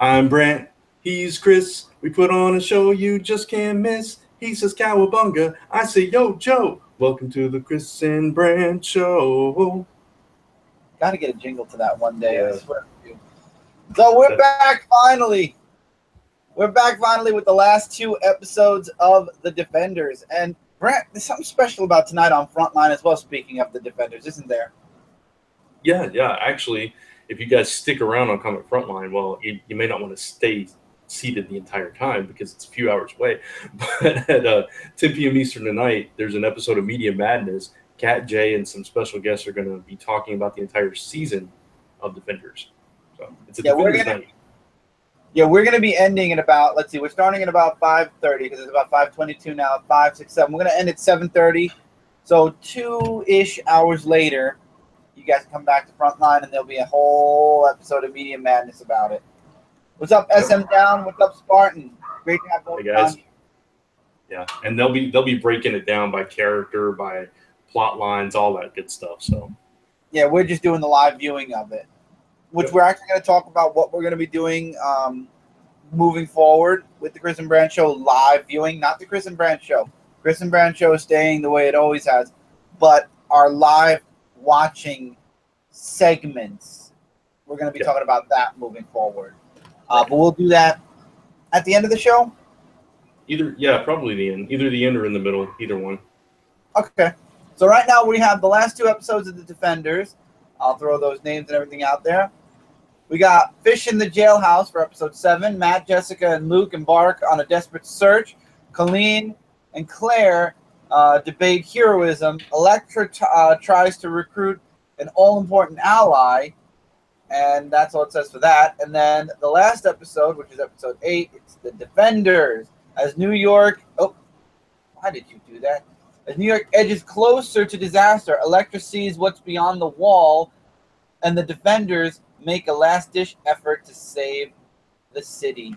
I'm Brant. He's Chris. We put on a show you just can't miss. He says cowabunga. I say yo, Joe. Welcome to the Chris and Brant Show. Got to get a jingle to that one day. Yeah. I swear to you. So we're back finally. We're back finally with the last two episodes of The Defenders. And Brant, there's something special about tonight on Frontline as well, speaking of The Defenders, isn't there? Yeah. Actually, if you guys stick around on Comic Frontline, well, you may not want to stay seated the entire time because it's a few hours away. But at 10 p.m. Eastern tonight, there's an episode of Media Madness. Kat, Jay, and some special guests are going to be talking about the entire season of Defenders. So it's a Defenders night. Yeah, we're going to be ending at about, let's see, we're starting at about 5:30 because it's about 5:22 now, 5, 6, 7. We're going to end at 7:30. So 2-ish hours later, you guys come back to Frontline and there'll be a whole episode of Media Madness about it. What's up, SM Down? What's up, Spartan? Great to have both hey guys. on. Yeah, and they'll be breaking it down by character, by plot lines, all that good stuff. So yeah, we're just doing the live viewing of it, which we're actually going to talk about what we're going to be doing moving forward with the Chris and Brant Show live viewing, not the Chris and Brant Show. Chris and Brant Show is staying the way it always has, but our live watching segments, we're going to be talking about that moving forward. But we'll do that at the end of the show. Probably the end. Either the end or in the middle. Either one. Okay. So right now we have the last two episodes of The Defenders. I'll throw those names and everything out there. We got Fish in the Jailhouse for episode 7. Matt, Jessica, and Luke embark on a desperate search. Colleen and Claire debate heroism. Elektra tries to recruit an all-important ally. And that's all it says for that. And then the last episode, which is episode 8, it's The Defenders. As New York... Oh, why did you do that? As New York edges closer to disaster, Elektra sees what's beyond the wall, and the Defenders make a last-ditch effort to save the city.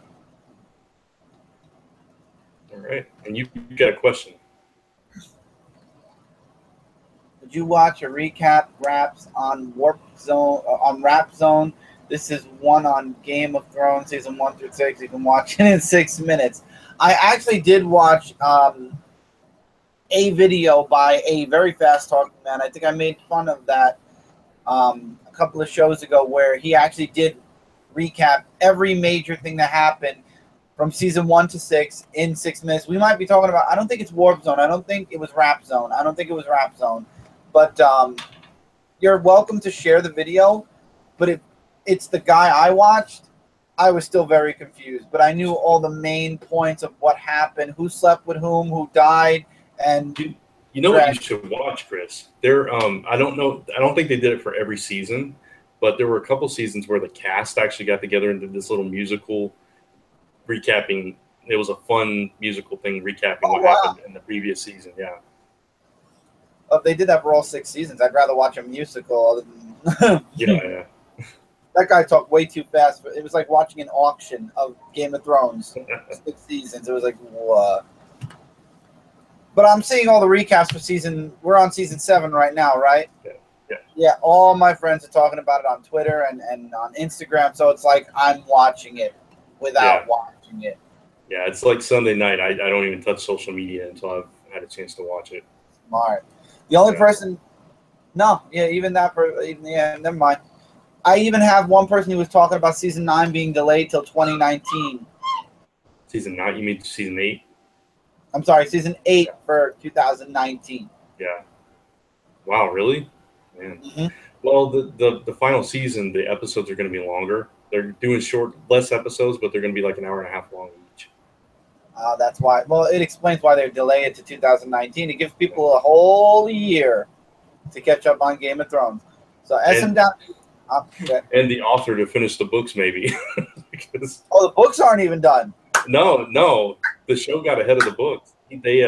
All right. And you got a question. Did you watch a recap wraps on Rap Zone? This is one on Game of Thrones, season 1 through 6. You can watch it in 6 minutes. I actually did watch a video by a very fast-talking man. I think I made fun of that a couple of shows ago, where he actually did recap every major thing that happened from season 1 to 6 in 6 minutes. We might be talking about, I don't think it's Warp Zone. I don't think it was Rap Zone. But you're welcome to share the video. But if it's the guy I watched, I was still very confused. But I knew all the main points of what happened, who slept with whom, who died, and you know what you should watch, Chris? I don't think they did it for every season, but there were a couple seasons where the cast actually got together and did this little musical recapping. It was a fun musical thing recapping what happened in the previous season. Yeah. If they did that for all 6 seasons, I'd rather watch a musical other than Yeah. That guy talked way too fast. It was like watching an auction of Game of Thrones. 6 seasons. It was like, what? But I'm seeing all the recaps for we're on season 7 right now, right? Yeah, all my friends are talking about it on Twitter and on Instagram, so it's like I'm watching it without watching it. Yeah, it's like Sunday night. I don't even touch social media until I've had a chance to watch it. Smart. The only person... No, even that person... Yeah, never mind. I even have one person who was talking about season 9 being delayed till 2019. Season 9? You mean season 8? I'm sorry, season 8 for 2019. Yeah. Wow, really? Man. Mm-hmm. Well, the final season, the episodes are going to be longer. They're doing less episodes, but they're going to be like an hour and a half long each. That's why. Well, it explains why they're delayed to 2019. It gives people a whole year to catch up on Game of Thrones. So SM down. And the author to finish the books, maybe. The books aren't even done. No, the show got ahead of the books. They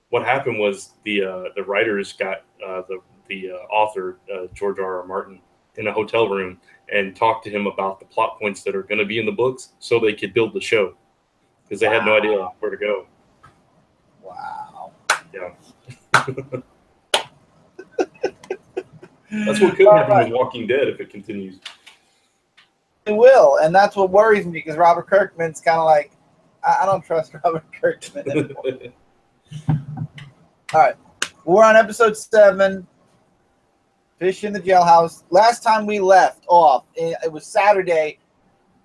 what happened was the writers got the author George R.R. Martin in a hotel room and talked to him about the plot points that are going to be in the books, so they could build the show because they had no idea where to go. Wow. Yeah. That's what could happen with Walking Dead if it continues. will, and that's what worries me because Robert Kirkman's kind of like, I don't trust Robert Kirkman anymore. All right, we're on episode 7, Fish in the Jailhouse. Last time we left off, it was Saturday,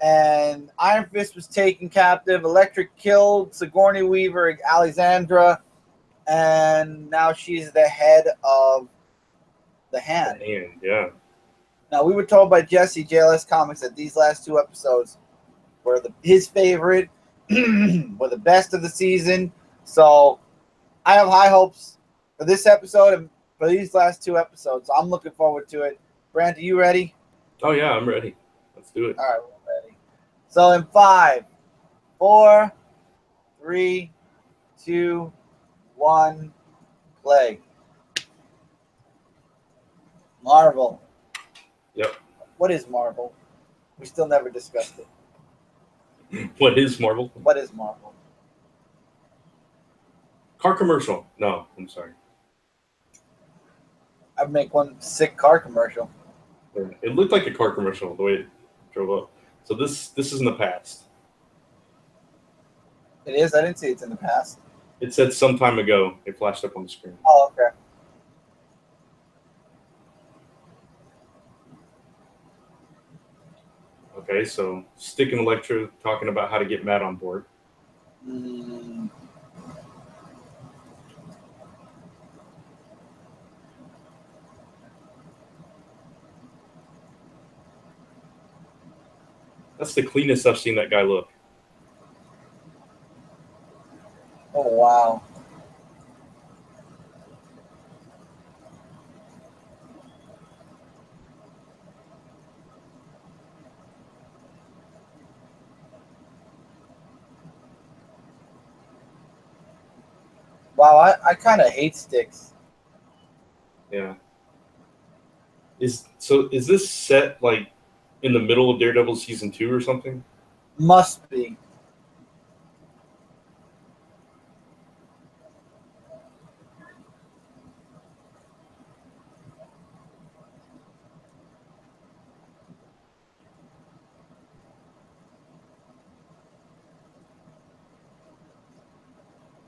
and Iron Fist was taken captive. Electric killed Sigourney Weaver, Alexandra, and now she's the head of the Hand. Yeah. Now, we were told by Jesse, JLS Comics, that these last 2 episodes were his favorite, were the best of the season. So I have high hopes for this episode and for these last 2 episodes. So I'm looking forward to it. Brant, are you ready? Oh, yeah, I'm ready. Let's do it. All right, we're ready. So in 5, 4, 3, 2, 1, play. Marvel. Yep. What is Marvel? We still never discussed it. What is Marvel? What is Marvel? Car commercial. No, I'm sorry. I'd make one sick car commercial. It looked like a car commercial the way it drove up. So this is in the past. It is? I didn't see it's in the past. It said some time ago. It flashed up on the screen. Oh, okay. Okay, so Stick and Electra talking about how to get Matt on board. Mm. That's the cleanest I've seen that guy look. Oh, wow. Wow, I kind of hate sticks. Yeah. Is this set like in the middle of Daredevil season 2 or something? Must be.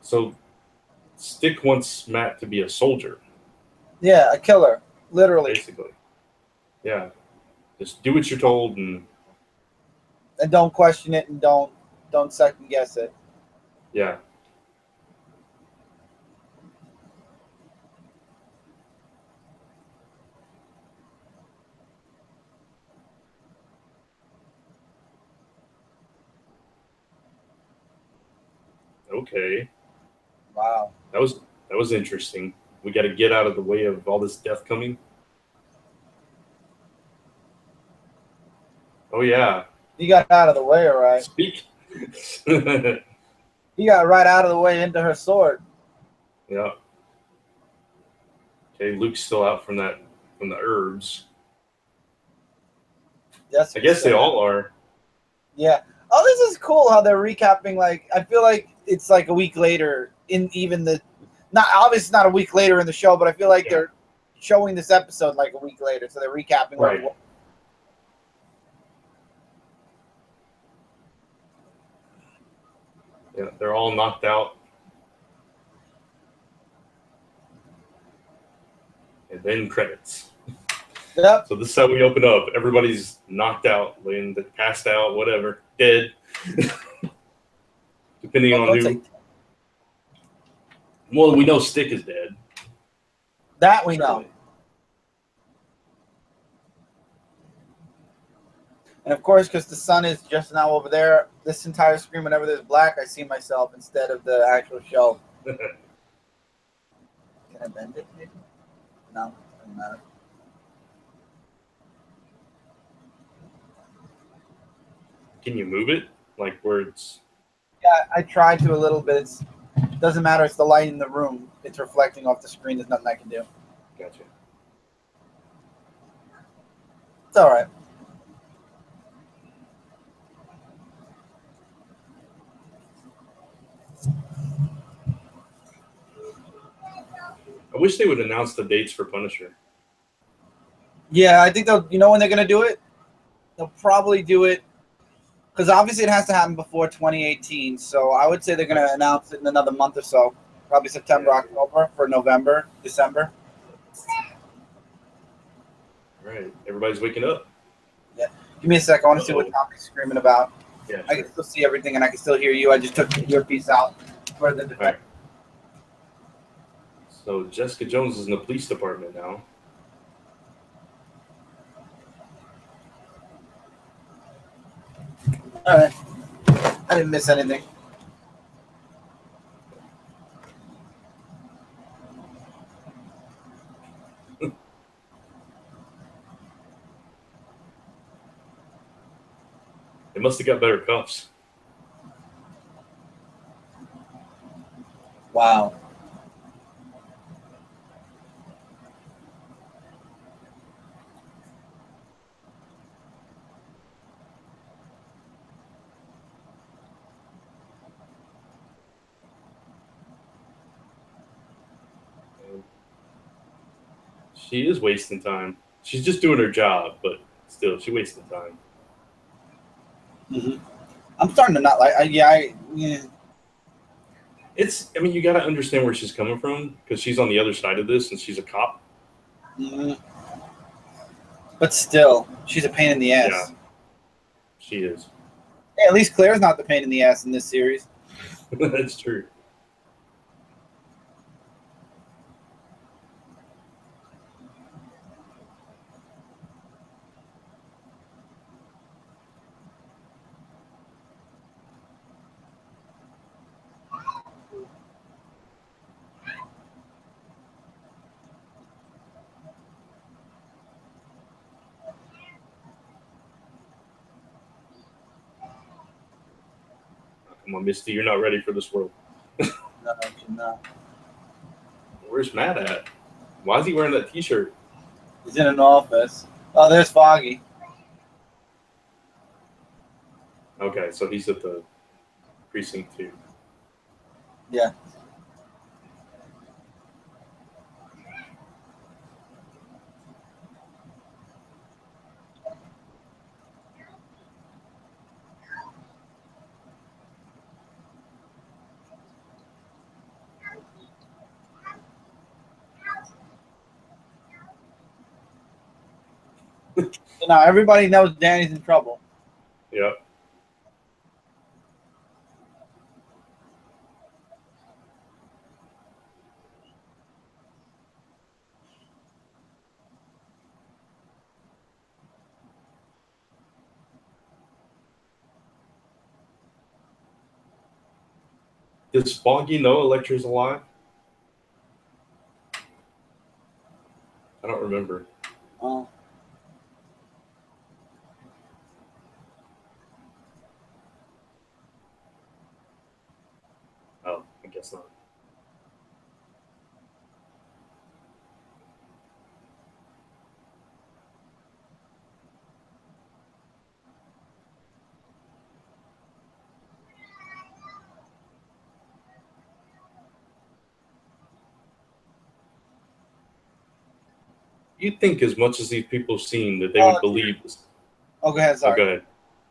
So Stick wants Matt to be a soldier. Yeah, a killer, literally. Basically. Yeah. Just do what you're told and don't question it and don't second guess it. yeah. Okay. Wow. That was interesting. We got to get out of the way of all this death coming. Oh yeah. He got out of the way, all right. Speak. He got right out of the way into her sword. Yeah. Okay, Luke's still out from the herbs. Yes. I guess they all are. Yeah. Oh, this is cool how they're recapping. Like, I feel like it's like a week later in even the, not obviously not a week later in the show, but I feel like they're showing this episode like a week later, so they're recapping. Right. Like, Yeah, they're all knocked out. And then credits. Yep. So this is how we open up. Everybody's knocked out, passed out, whatever, dead. Depending on who. Well, we know Stick is dead. That we know. And of course, because the sun is just now over there, this entire screen, whenever there's black, I see myself instead of the actual show. Can I bend it, maybe? No, doesn't matter. Can you move it? Like where it's... Yeah, I tried to a little bit. It doesn't matter. It's the light in the room. It's reflecting off the screen. There's nothing I can do. Gotcha. It's all right. I wish they would announce the dates for Punisher. Yeah, I think they'll. You know when they're gonna do it? they'll probably do it because obviously it has to happen before 2018. So I would say they're going to announce it in another month or so, probably September, October for November, December. All right, everybody's waking up. Yeah, give me a sec. I want to see what Tommy's screaming about. Yeah, I can still see everything and I can still hear you. I just took the earpiece out for the defense. Right. So Jessica Jones is in the police department now. All right. I didn't miss anything. They must have got better cuffs. Wow. She is wasting time. She's just doing her job, but still, she's wasting time. Mm-hmm. I'm starting to not like. Yeah. It's. I mean, you got to understand where she's coming from because she's on the other side of this, and she's a cop. Mm-hmm. But still, she's a pain in the ass. Yeah, she is. Hey, at least Claire's not the pain in the ass in this series. That's true. Come on, Misty, you're not ready for this world. No. Where's Matt at? Why is he wearing that T-shirt? He's in an office. Oh, there's Foggy. Okay, so he's at the precinct too. Yeah. So now everybody knows Danny's in trouble. Yeah. Does Foggy know Electra's alive? I don't remember. Oh. Oh, I guess not. You'd think as much as these people have seen that they would believe this. Oh, go ahead. Sorry. Oh, go ahead.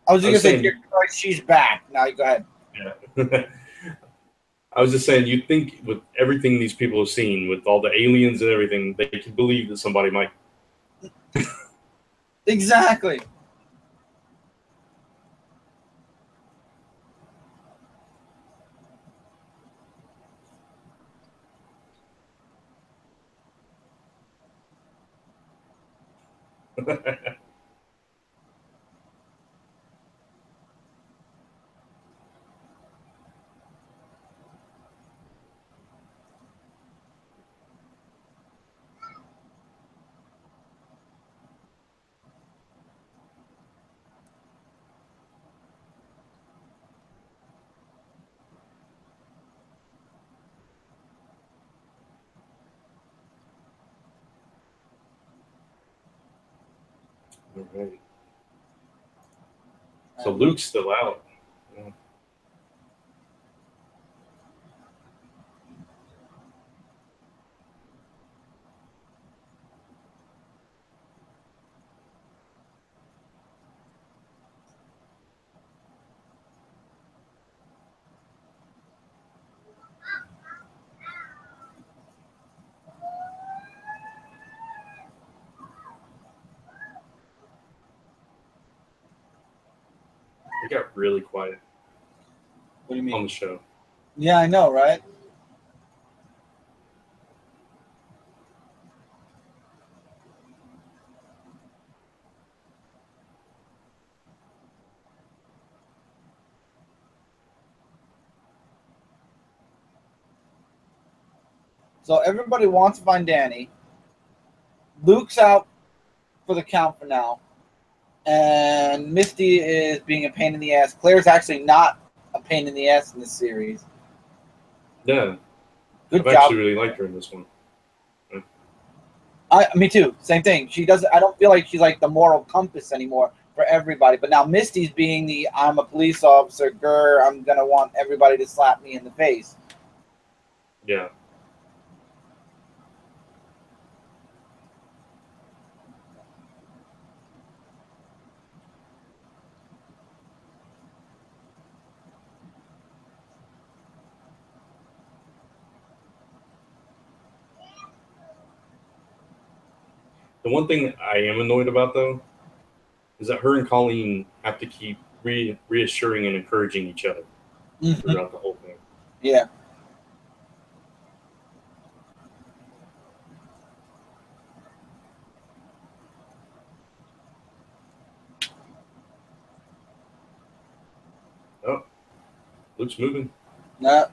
I was just going to say, she's back. Now you go ahead. Yeah. I was just saying, you'd think with everything these people have seen, with all the aliens and everything, they could believe that somebody might. Exactly. All right. So Luke's still out. Yeah. It got really quiet What do you on mean? the show. Yeah, I know, right? So everybody wants to find Danny. Luke's out for the count for now. And Misty is being a pain in the ass. Claire's actually not a pain in the ass in this series. Yeah, Good I've job. actually really liked her in this one. Me too. Same thing. She doesn't. I don't feel like she's like the moral compass anymore for everybody. But now Misty's being the I'm a police officer. Grr, I'm gonna want everybody to slap me in the face. Yeah. The one thing I am annoyed about though is that her and Colleen have to keep reassuring and encouraging each other Mm-hmm. throughout the whole thing. Yeah. Oh, Luke's moving. Nah.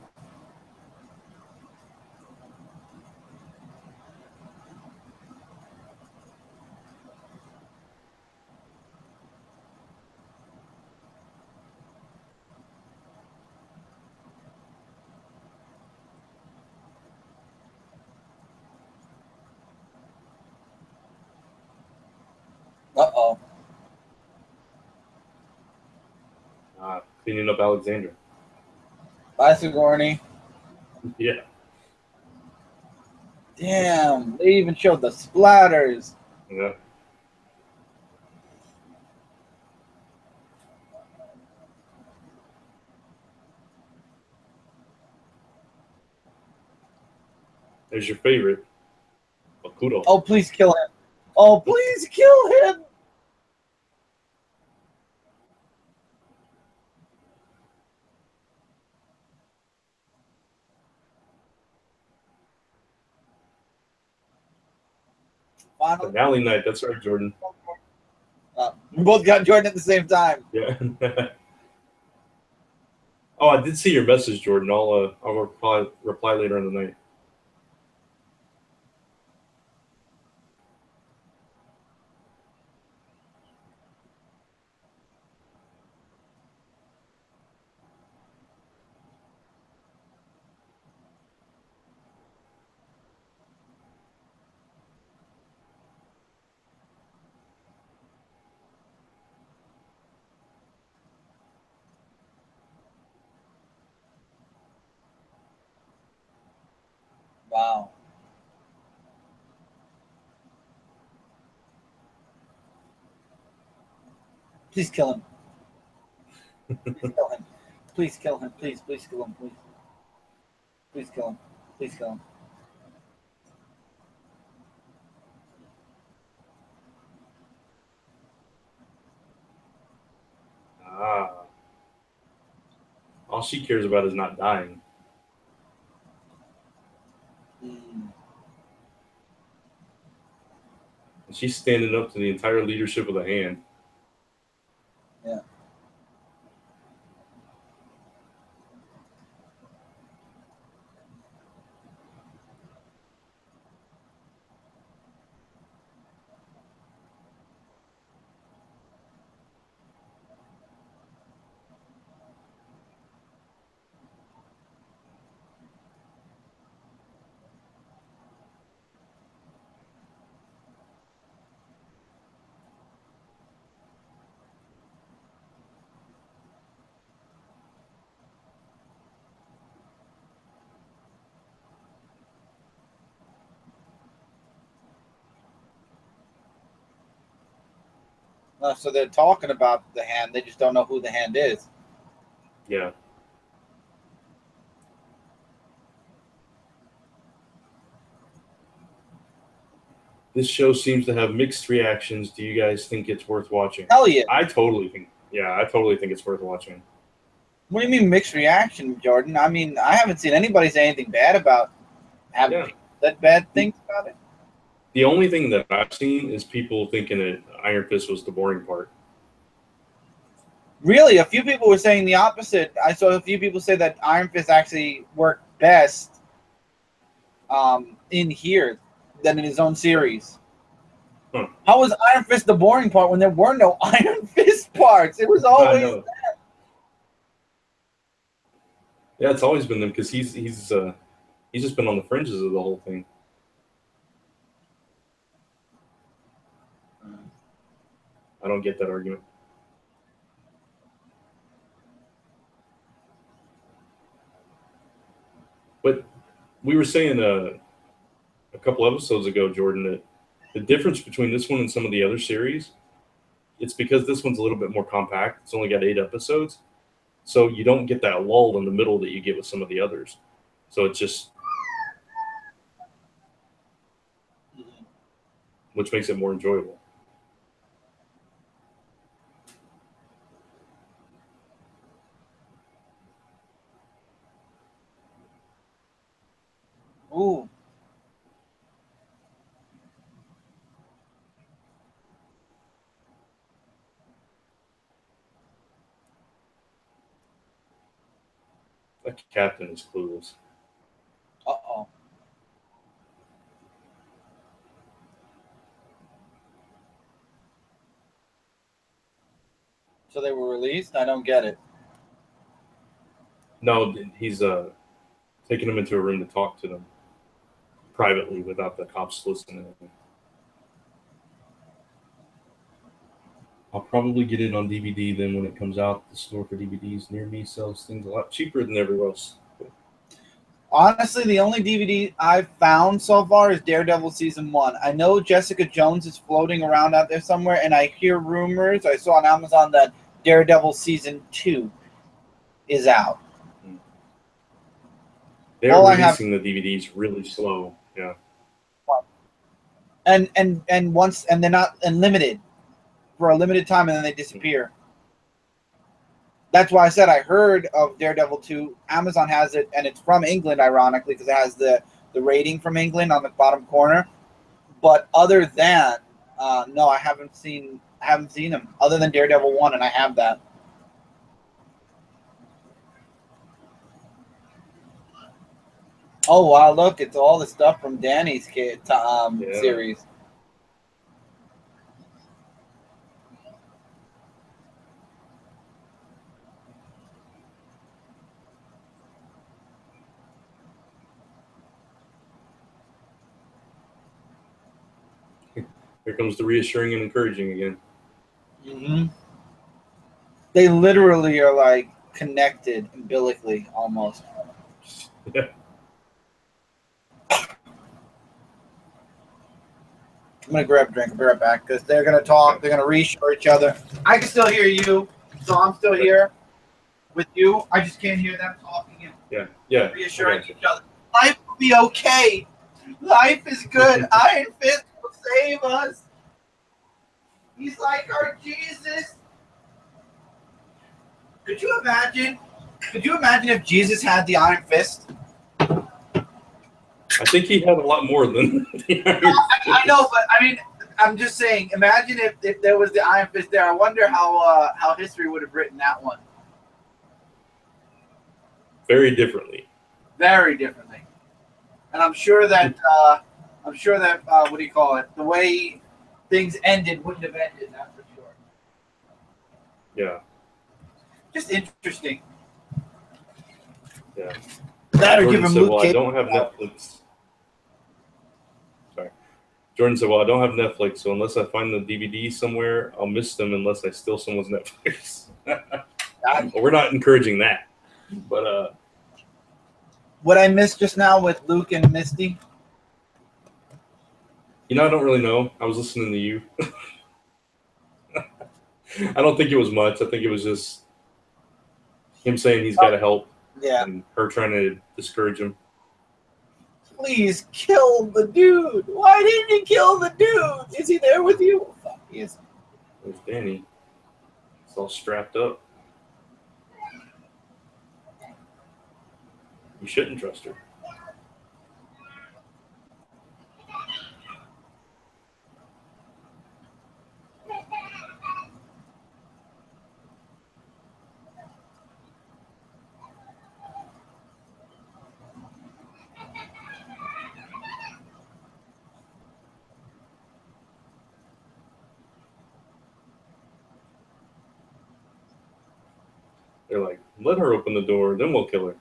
Uh-oh. Cleaning up Alexandra. Bye, Sigourney. Yeah. Damn. They even showed the splatters. Yeah. There's your favorite, Bakudo. Oh, please kill him. Oh, please kill him. Finally. Finale night. That's right, Jordan. We both got Jordan at the same time. Yeah. Oh, I did see your message, Jordan. I'll reply later in the night. Wow. Please kill him. Please kill him. Please kill him. Please kill him. Please. Please kill him. Please kill him. Ah. All she cares about is not dying. Mm. And she's standing up to the entire leadership of the hand. Yeah. So they're talking about the hand. They just don't know who the hand is. Yeah. This show seems to have mixed reactions. Do you guys think it's worth watching? Hell yeah. I totally think. Yeah, I totally think it's worth watching. What do you mean mixed reaction, Jordan? I mean, I haven't seen anybody say anything bad about having people said bad things about it. The only thing that I've seen is people thinking that Iron Fist was the boring part. Really, a few people were saying the opposite. I saw a few people say that Iron Fist actually worked best in here than in his own series. Huh. How was Iron Fist the boring part when there were no Iron Fist parts? It was always there. Yeah, it's always been them because he's just been on the fringes of the whole thing. I don't get that argument. But we were saying a couple episodes ago, Jordan, that the difference between this one and some of the other series, it's because this one's a little bit more compact. It's only got 8 episodes. So you don't get that lull in the middle that you get with some of the others. So it's just, which makes it more enjoyable. Ooh. That captain is clueless. Uh-oh. So they were released? I don't get it. No, he's taking them into a room to talk to them privately without the cops listening. I'll probably get it on DVD then when it comes out. The store for DVDs near me sells things a lot cheaper than everywhere else. Honestly, the only DVD I've found so far is Daredevil Season 1. I know Jessica Jones is floating around out there somewhere, and I hear rumors. I saw on Amazon that Daredevil Season 2 is out. They're releasing the DVDs really slow. Yeah. And they're not unlimited for a limited time, and then they disappear. That's why I said I heard of Daredevil 2. Amazon has it, and it's from England, ironically, because it has the rating from England on the bottom corner. But other than, no, I haven't seen them other than Daredevil 1, and I have that. Oh wow! Look, it's all the stuff from Danny's series. Here comes the reassuring and encouraging again. Mm-hmm. They literally are like connected umbilically, almost. Yeah. I'm gonna grab a drink. I'll be right back because they're gonna talk. They're gonna reassure each other. I can still hear you, so I'm still here with you. I just can't hear them talking and reassuring each other. Life will be okay. Life is good. Iron Fist will save us. He's like our Jesus. Could you imagine? Could you imagine if Jesus had the Iron Fist? I think he had a lot more than the Iron Fist. I know, but I mean, I'm just saying. Imagine if there was the Iron Fist there. I wonder how history would have written that one. Very differently. Very differently. And I'm sure that what do you call it? The way things ended wouldn't have ended. That's for sure. Yeah. Just interesting. Yeah. That or Jordan give him said, Luke well, Cage. I don't have Netflix. Sorry. Jordan said, well, I don't have Netflix, so unless I find the DVD somewhere, I'll miss them unless I steal someone's Netflix. Well, we're not encouraging that. But what I missed just now with Luke and Misty? I don't really know. I was listening to you. I don't think it was much. I think it was just him saying he's got to help. Yeah. And her trying to discourage him. Please kill the dude. Why didn't you kill the dude? Is he there with you? Fuck, he is. There's Danny. It's all strapped up. You shouldn't trust her. They're like, let her open the door, then we'll kill her.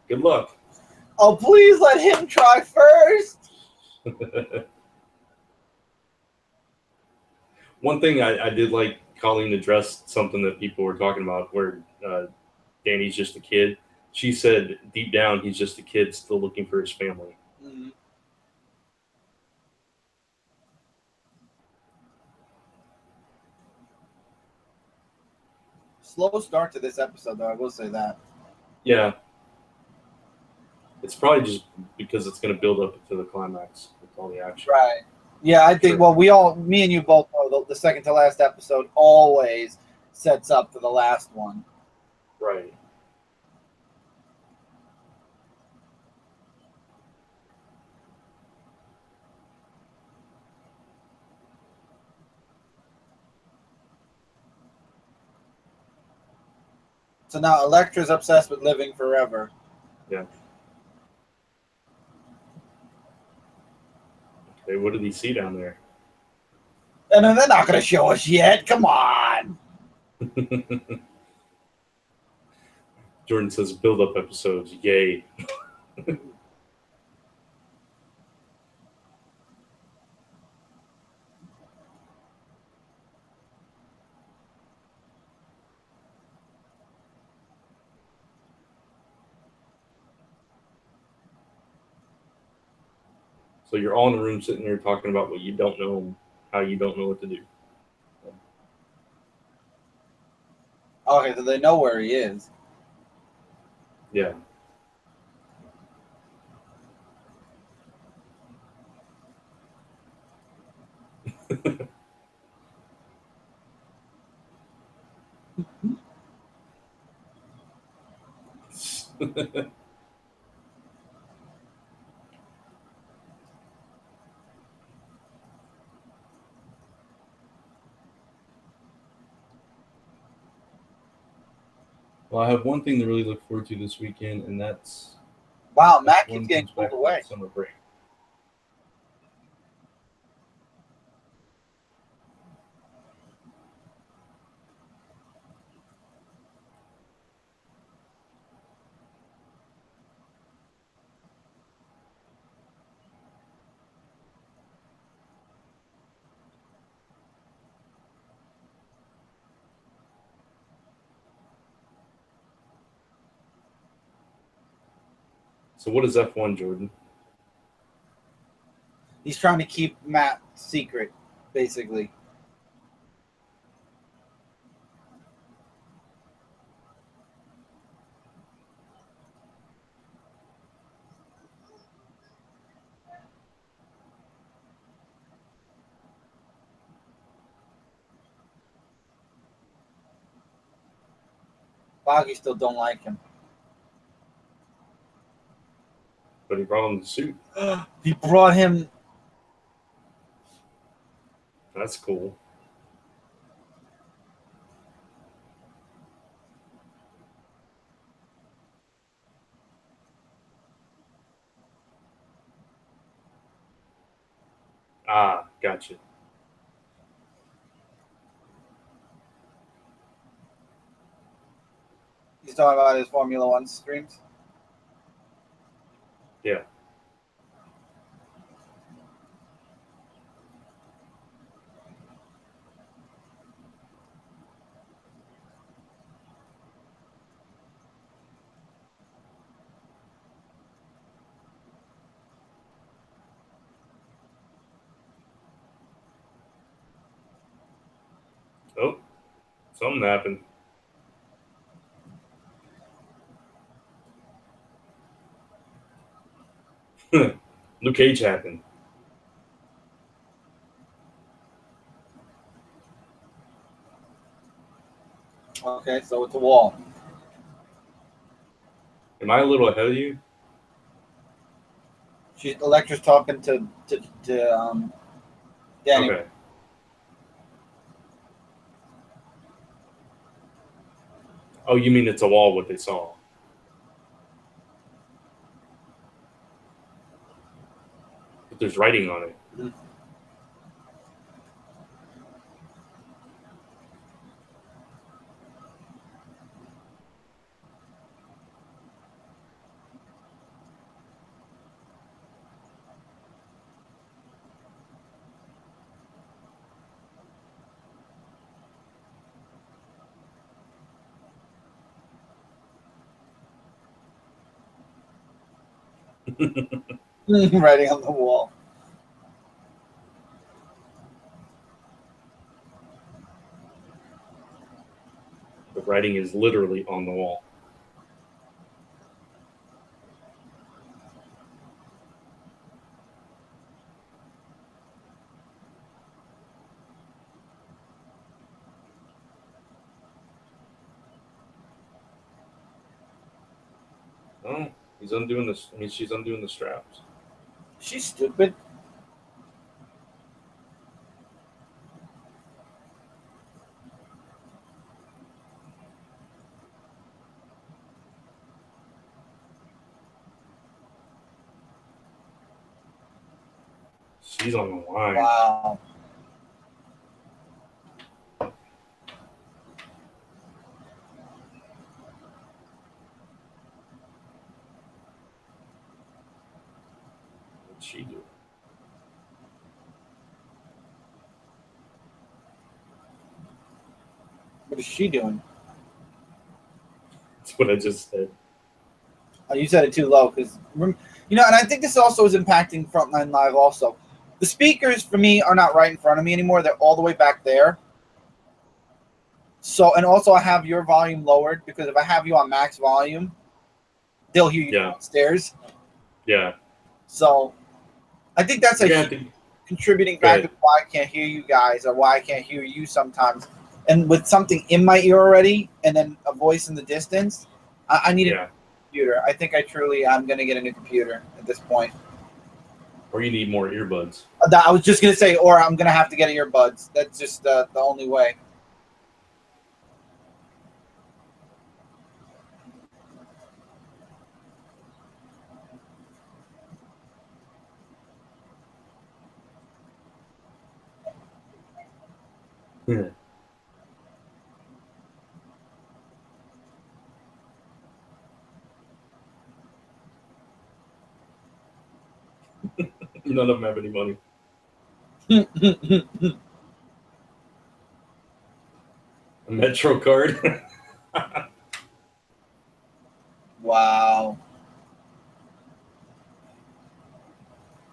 Good luck. Oh, please let him try first. One thing I did like Colleen addressed something that people were talking about where Danny's just a kid. She said deep down he's just a kid still looking for his family. Mm-hmm. Slow start to this episode, though. I will say that. Yeah. It's probably just because it's going to build up to the climax with all the action. Right. Yeah, I think, Sure. well, me and you both know the second to last episode always sets up for the last one. Right. So now Elektra's obsessed with living forever. Yeah. Okay, what did he see down there? And then they're not going to show us yet. Come on. Jordan says build up episodes. Yay. So you're all in the room sitting there talking about what you don't know, how you don't know what to do. Okay, so they know where he is. Yeah. Well, I have one thing to really look forward to this weekend, and that's Wow, Matt keeps one getting comes pulled back away. from summer break. So what is F1, Jordan? He's trying to keep Matt secret, basically. Boggy still don't like him. But he brought him the suit. He brought him. That's cool. Ah, gotcha. He's talking about his Formula One streams. Yeah. Oh, something happened. Linkage happened. Okay, so it's a wall. Am I a little ahead of you? Electra's talking to Danny. Okay. Oh, you mean it's a wall? What they saw? But there's writing on it. Mm-hmm. Writing on the wall. The writing is literally on the wall. Oh, he's undoing this. I mean, she's undoing the straps. She's stupid. She's on the line. Wow. What'd she do? What is she doing? That's what I just said. Oh, you said it too low because and I think this also is impacting Frontline Live. Also, the speakers for me are not right in front of me anymore; they're all the way back there. So, and also I have your volume lowered because if I have you on max volume, they'll hear you downstairs. Yeah. So, I think that's contributing factor to why I can't hear you guys or why I can't hear you sometimes. And with something in my ear already, and then a voice in the distance, I need a computer. I think I'm going to get a new computer at this point. Or you need more earbuds. I was just going to say, or I'm going to have to get earbuds. That's just the only way. Yeah. None of them have any money. A Metro card. Wow.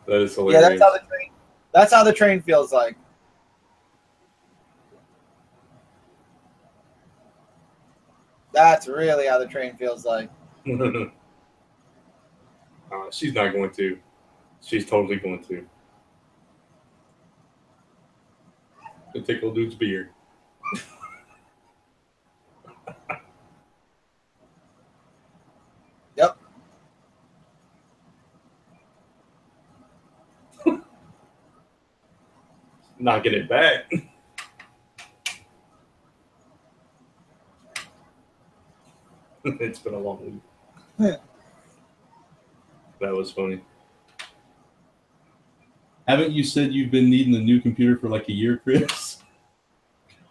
That is hilarious. Yeah, that's how the train feels like. That's really how the train feels like. She's not going to. She's totally going to. Gonna take old dude's beer. Yep. Knocking it back. It's been a long week. That was funny. Haven't you said you've been needing a new computer for like a year, Chris?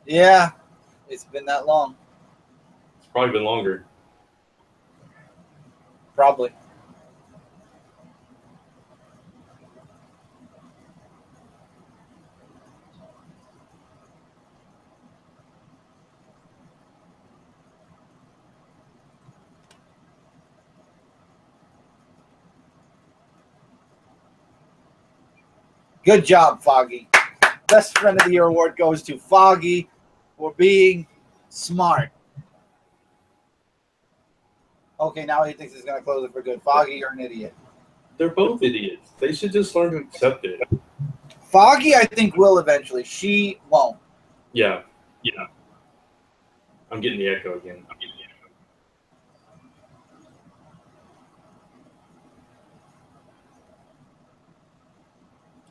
Yeah, it's been that long. It's probably been longer. Probably. Good job, Foggy. Best Friend of the Year award goes to Foggy for being smart. Okay, now he thinks he's going to close it for good. Foggy, you're an idiot. They're both idiots. They should just learn to accept it. Foggy, I think, will eventually. She won't. Yeah. I'm getting the echo again.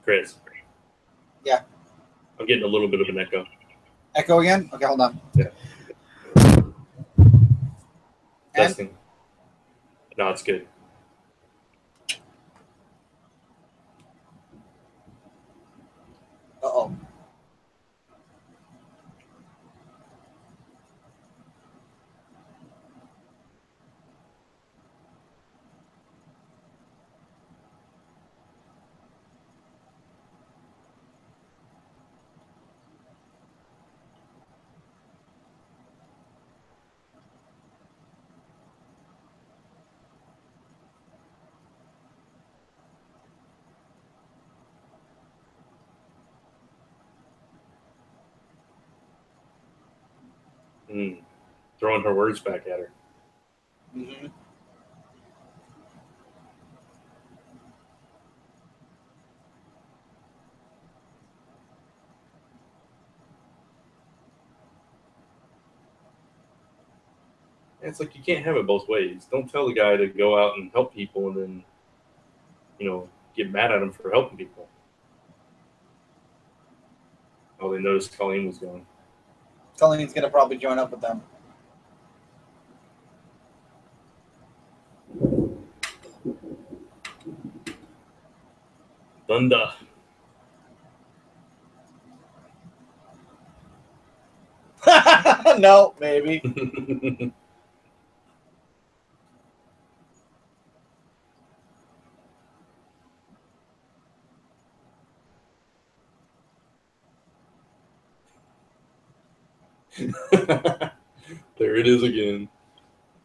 Chris. Yeah. I'm getting a little bit of an echo. Echo again? Okay, hold on. Yeah. And? Testing. No, it's good. Uh-oh. Throwing her words back at her. Mm-hmm. It's like you can't have it both ways. Don't tell the guy to go out and help people and then, get mad at him for helping people. Oh, they noticed Colleen was gone. Colleen's going to probably join up with them. Thunder. No, maybe. There it is again.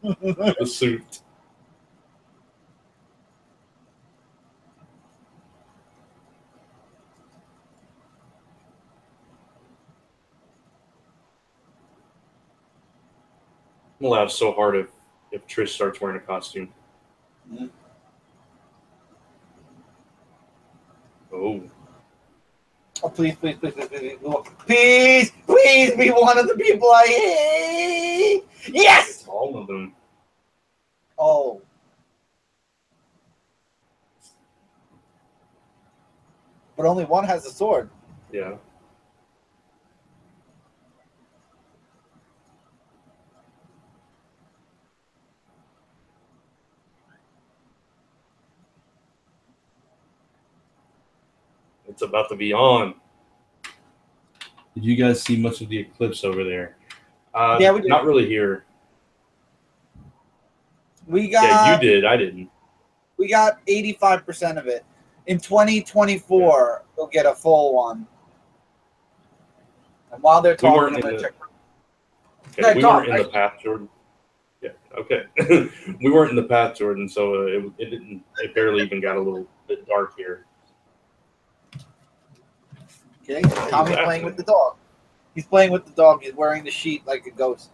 The suit. I'm gonna laugh so hard if Trish starts wearing a costume. Mm-hmm. Oh. Oh, please, please, please, please, please, please, please be one of the people I hate. Yes! All of them. Oh. But only one has a sword. Yeah. It's about to be on. Did you guys see much of the eclipse over there? Yeah, we did. Not really here. We got. Yeah, you did. I didn't. We got 85% of it. In 2024, we'll get a full one. And while they're talking, I'm going to check. Okay, we weren't in the path, Jordan. Yeah, okay. We weren't in the path, Jordan, so it didn't. It barely even got a little bit dark here. Okay, Tommy's playing with the dog. He's playing with the dog. He's wearing the sheet like a ghost.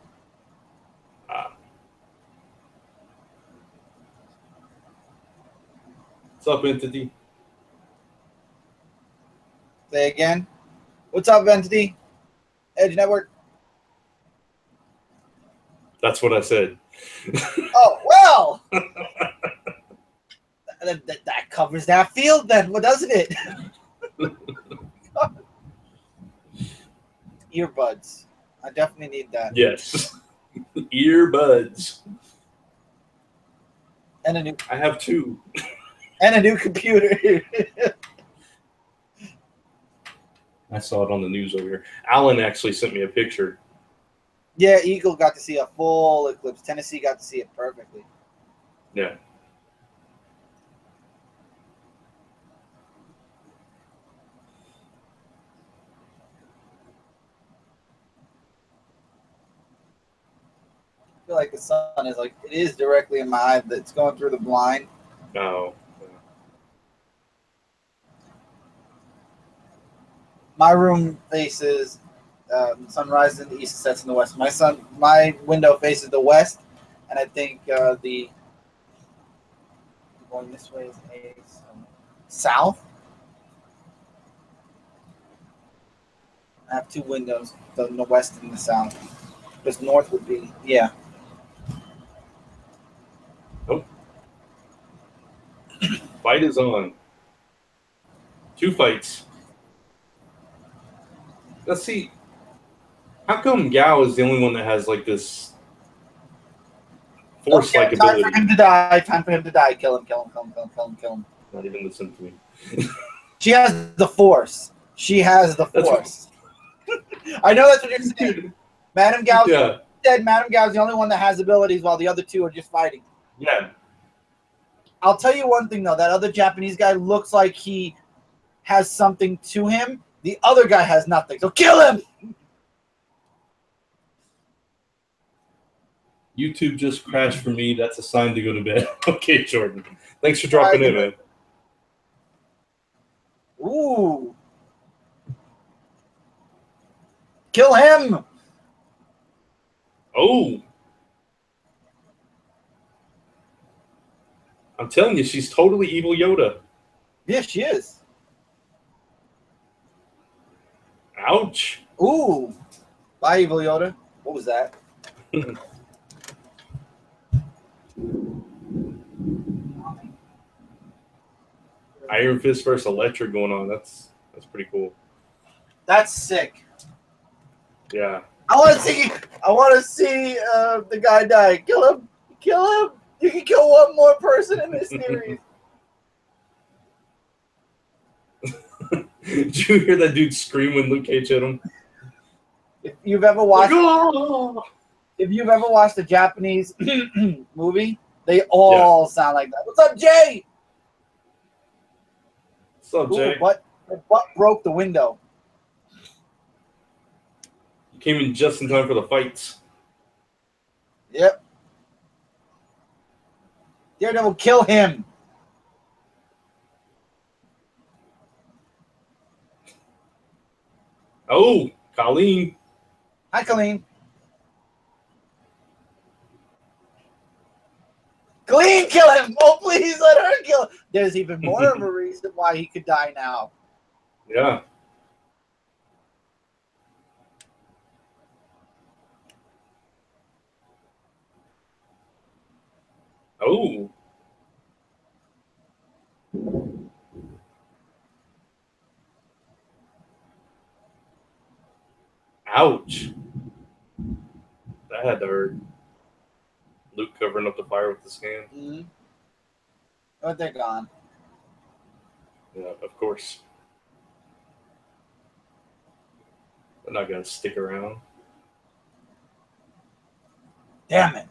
What's up, Entity? Say again. What's up, Entity? Edge Network. That's what I said. Oh, well. that covers that field then, doesn't it? Earbuds. I definitely need that. Yes. Earbuds. And a new. I have two. And a new computer. I saw it on the news over here. Alan actually sent me a picture. Yeah, Eagle got to see a full eclipse. Tennessee got to see it perfectly. Yeah. I feel like the sun is like, it is directly in my eye. That's going through the blind. Oh. My room faces sunrise in the east, sets in the west. My window faces the west, and I think the going this way is south. I have two windows, the west and the south. Because north would be, yeah. Nope. Fight is on. 2 fights. Let's see. How come Gao is the only one that has like this force-like ability? Time for him to die. Time for him to die. Kill him. Kill him. Kill him. Kill him. Kill him. Kill him. Not even listen to me. She has the force. She has the force. I know that's what you're saying. Madame Gao said Madame Gao is the only one that has abilities while the other two are just fighting. Yeah. I'll tell you one thing, though. That other Japanese guy looks like he has something to him. The other guy has nothing. So kill him! YouTube just crashed for me. That's a sign to go to bed. Okay, Jordan. Thanks for dropping in, man. Ooh. Kill him! Oh. I'm telling you, she's totally evil Yoda. Yeah, she is. Ouch. Ooh. Bye, evil Yoda. What was that? Iron Fist versus Elektra going on. That's pretty cool. That's sick. Yeah. I want to see the guy die. Kill him. Kill him. You can kill one more person in this series. Did you hear that dude scream when Luke Cage hit him? If you've ever watched, Oh! if you've ever watched a Japanese movie, they all sound like that. What's up, Jay? What's up, Jay? What broke the window? You came in just in time for the fights. Yep. Daredevil, kill him. Oh, Colleen. Hi, Colleen. Colleen, kill him. Oh, please let her kill him. There's even more of a reason why he could die now. Yeah. Oh. Ouch. That had to hurt. Luke covering up the fire with his hand. Mm-hmm. Oh, they're gone. Yeah, of course. They're not going to stick around. Damn it.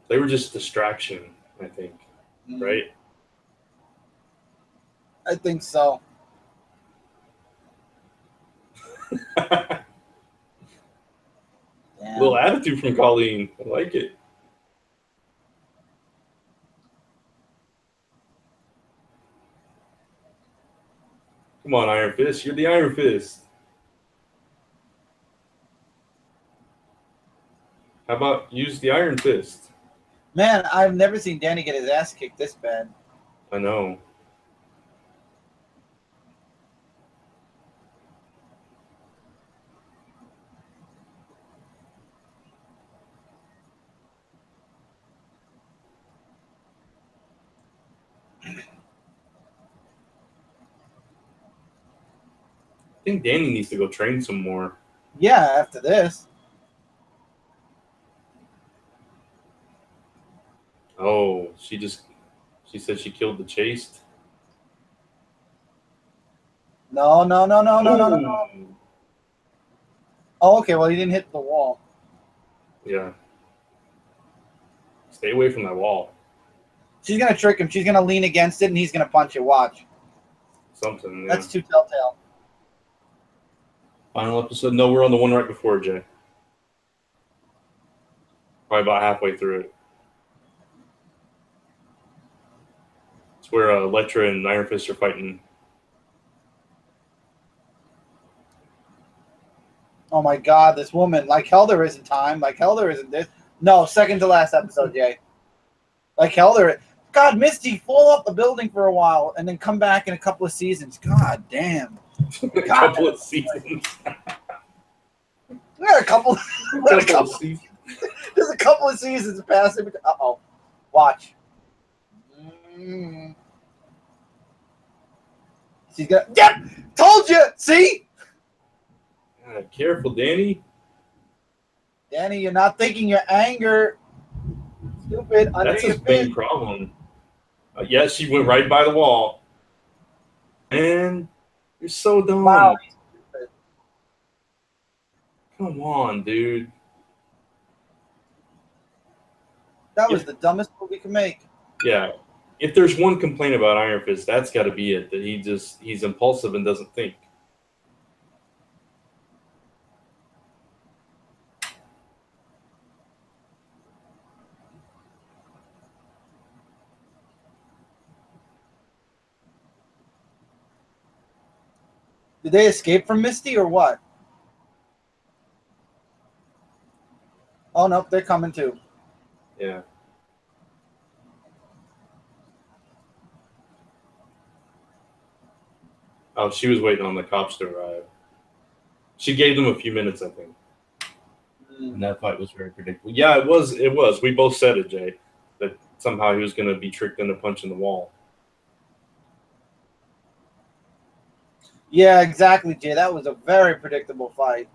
They were just distraction, I think. Mm-hmm. Right? I think so. Little attitude from Colleen. I like it. Come on, Iron Fist. You're the Iron Fist. How about use the Iron Fist? Man, I've never seen Danny get his ass kicked this bad. I know. I think Danny needs to go train some more. Yeah, after this. Oh, she said she killed the Chaste. No. Oh, okay, well, he didn't hit the wall. Yeah. Stay away from that wall. She's going to trick him. She's going to lean against it, and he's going to punch it. Watch. Something, yeah. That's too telltale. Final episode? No, we're on the one right before, Jay. Probably about halfway through it. It's where Elektra and Iron Fist are fighting. Oh my God, this woman! Like hell, there isn't time. Like hell, there isn't this. No, second to last episode, Jay. Like hell, there. God, Misty, blow up the building for a while and then come back in a couple of seasons. God damn. A couple of seasons. We got couple. There's a couple of seasons past it. Uh-oh. Watch. She's gonna. Yep! Told you! See? Careful, Danny. Danny, you're not thinking your anger. Stupid. That's his main problem. Yeah, she went right by the wall. And you're so dumb. Wow. Come on, dude. That was the dumbest move we could make. Yeah. If there's one complaint about Iron Fist, that's got to be it. That he's impulsive and doesn't think. Did they escape from Misty or what? Oh, no, they're coming too. Yeah. Oh, she was waiting on the cops to arrive. She gave them a few minutes, I think. And that fight was very predictable. Yeah, it was. It was. We both said it, Jay, that somehow he was going to be tricked into punching the wall. Yeah, exactly, Jay. That was a very predictable fight.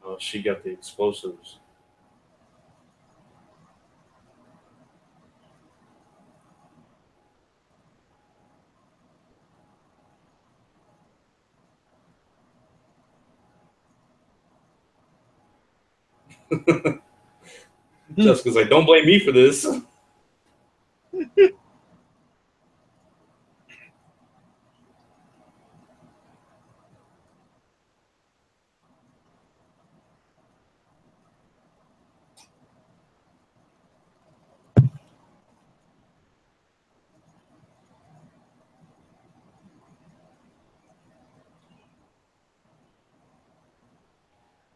Oh, she got the explosives. Jessica's like, don't blame me for this.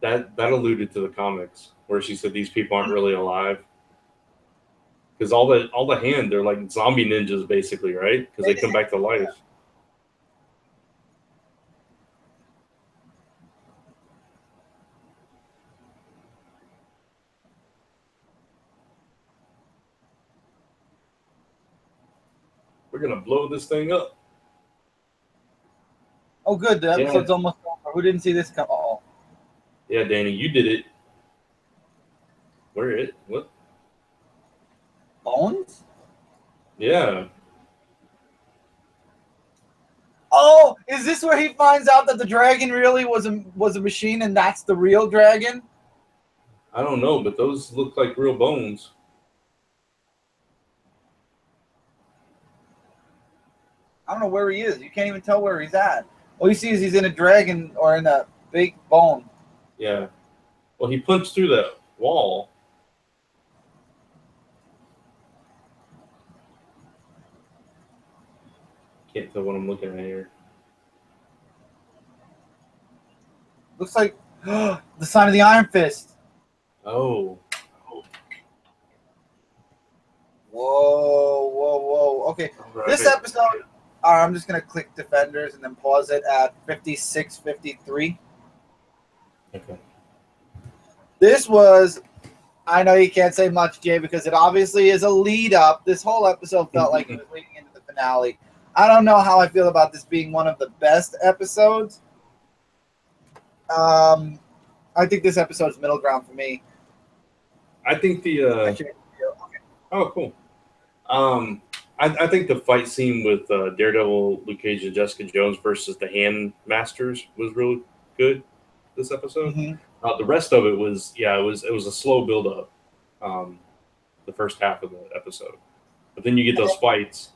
That alluded to the comics where she said these people aren't really alive. Because all the hand, they're like zombie ninjas basically, right? Because they come back to life. We're gonna blow this thing up. Oh, good. The episode's almost over. Who didn't see this come? Oh. Yeah, Danny, you did it. Where it? What? Bones? Yeah. Oh, is this where he finds out that the dragon really was a machine and that's the real dragon? I don't know, but those look like real bones. I don't know where he is. You can't even tell where he's at. All you see is he's in a dragon or in a big bone. Yeah. Well, he punched through that wall. Can't tell what I'm looking at here. Looks like the sign of the Iron Fist. Oh. Whoa, whoa, whoa. Okay, Right. This episode, I'm just going to click Defenders and then pause it at 56:53. Okay. This was, I know you can't say much, Jay, because it obviously is a lead up. This whole episode felt like it was leading into the finale. I don't know how I feel about this being one of the best episodes. I think this episode's middle ground for me. I think the oh, cool. I think the fight scene with Daredevil, Linkage, and Jessica Jones versus the Hand Masters was really good this episode. Mm-hmm. The rest of it was, it was a slow build up. the first half of the episode. But then you get those fights.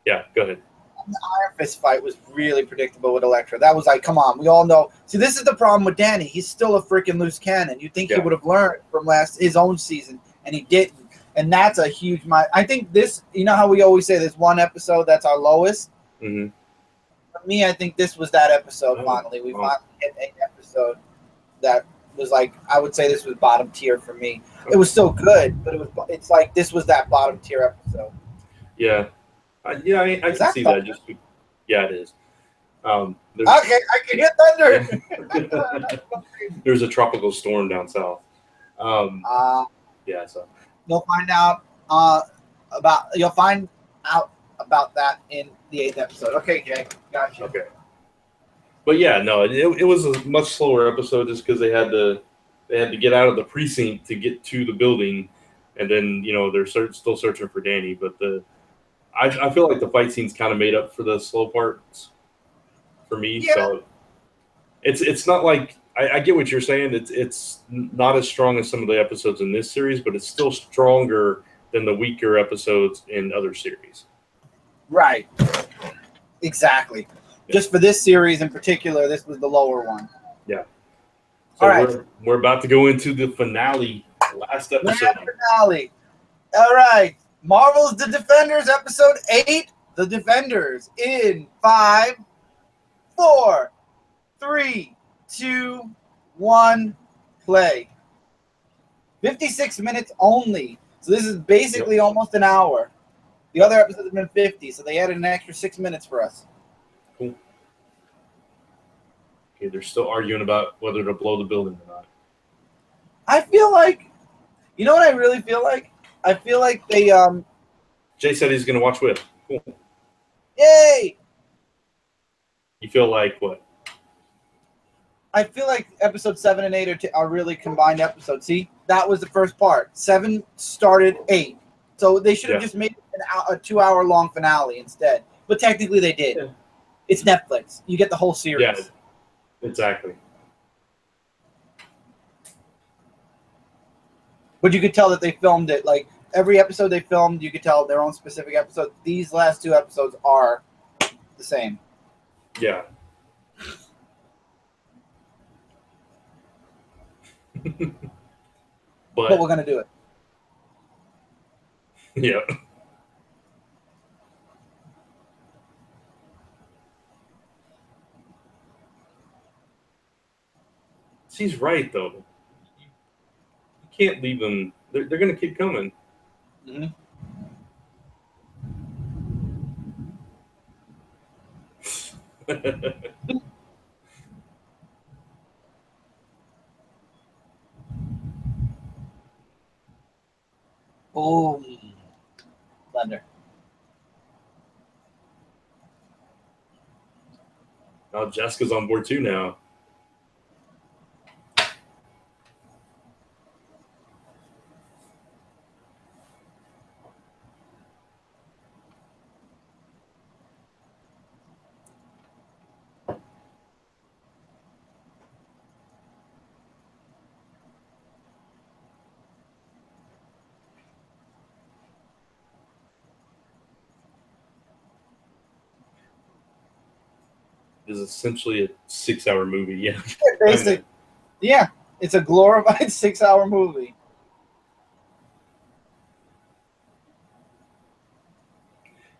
Yeah, go ahead. The Iron Fist fight was really predictable with Elektra. That was like, come on, we all know. See, this is the problem with Danny. He's still a freaking loose cannon. You think he would have learned from his own season, and he didn't. And that's a huge. I think this. You know how we always say there's one episode that's our lowest. Mm-hmm. For me, I think this was that episode. Finally, we finally hit an episode that was like, I would say this was bottom tier for me. It was still good, but it's like this was that bottom tier episode. Yeah. I can see that. Yeah, it is. Okay, I can hear thunder. There's a tropical storm down south. Yeah, so you'll find out about that in the 8th episode. Okay, Jay, gotcha. Okay, but yeah, no, it was a much slower episode just because they had to get out of the precinct to get to the building, and then they're still searching for Danny, but I feel like the fight scenes kind of made up for the slow parts for me. Yeah. So it's not like I get what you're saying. It's not as strong as some of the episodes in this series, but it's still stronger than the weaker episodes in other series. Right. Exactly. Yeah. Just for this series in particular, this was the lower one. Yeah. So all right. We're about to go into the finale, last episode. Finale. All right. Marvel's The Defenders, episode 8. The Defenders in 5, 4, 3, 2, 1, play. 56 minutes only. So this is basically almost an hour. The other episodes have been 50, so they added an extra 6 minutes for us. Cool. Okay, they're still arguing about whether to blow the building or not. I feel like, you know what I really feel like? I feel like they Jay said he's gonna watch with. Cool. Yay! You feel like what? I feel like episode 7 and 8 are really combined episodes. See, that was the first part. 7 started 8, so they should have just made a 2-hour long finale instead. But technically, they did. Yeah. It's Netflix. You get the whole series. Yeah, exactly. But you could tell that they filmed it. Like, every episode they filmed, you could tell their own specific episode. These last 2 episodes are the same. Yeah. But we're going to do it. Yeah. She's right, though. You can't leave them. They're going to keep coming. Mm-hmm. Boom. Thunder. Oh, Jessica's on board too now. Is essentially a 6-hour movie. Yeah. Basically, yeah, it's a glorified 6-hour movie.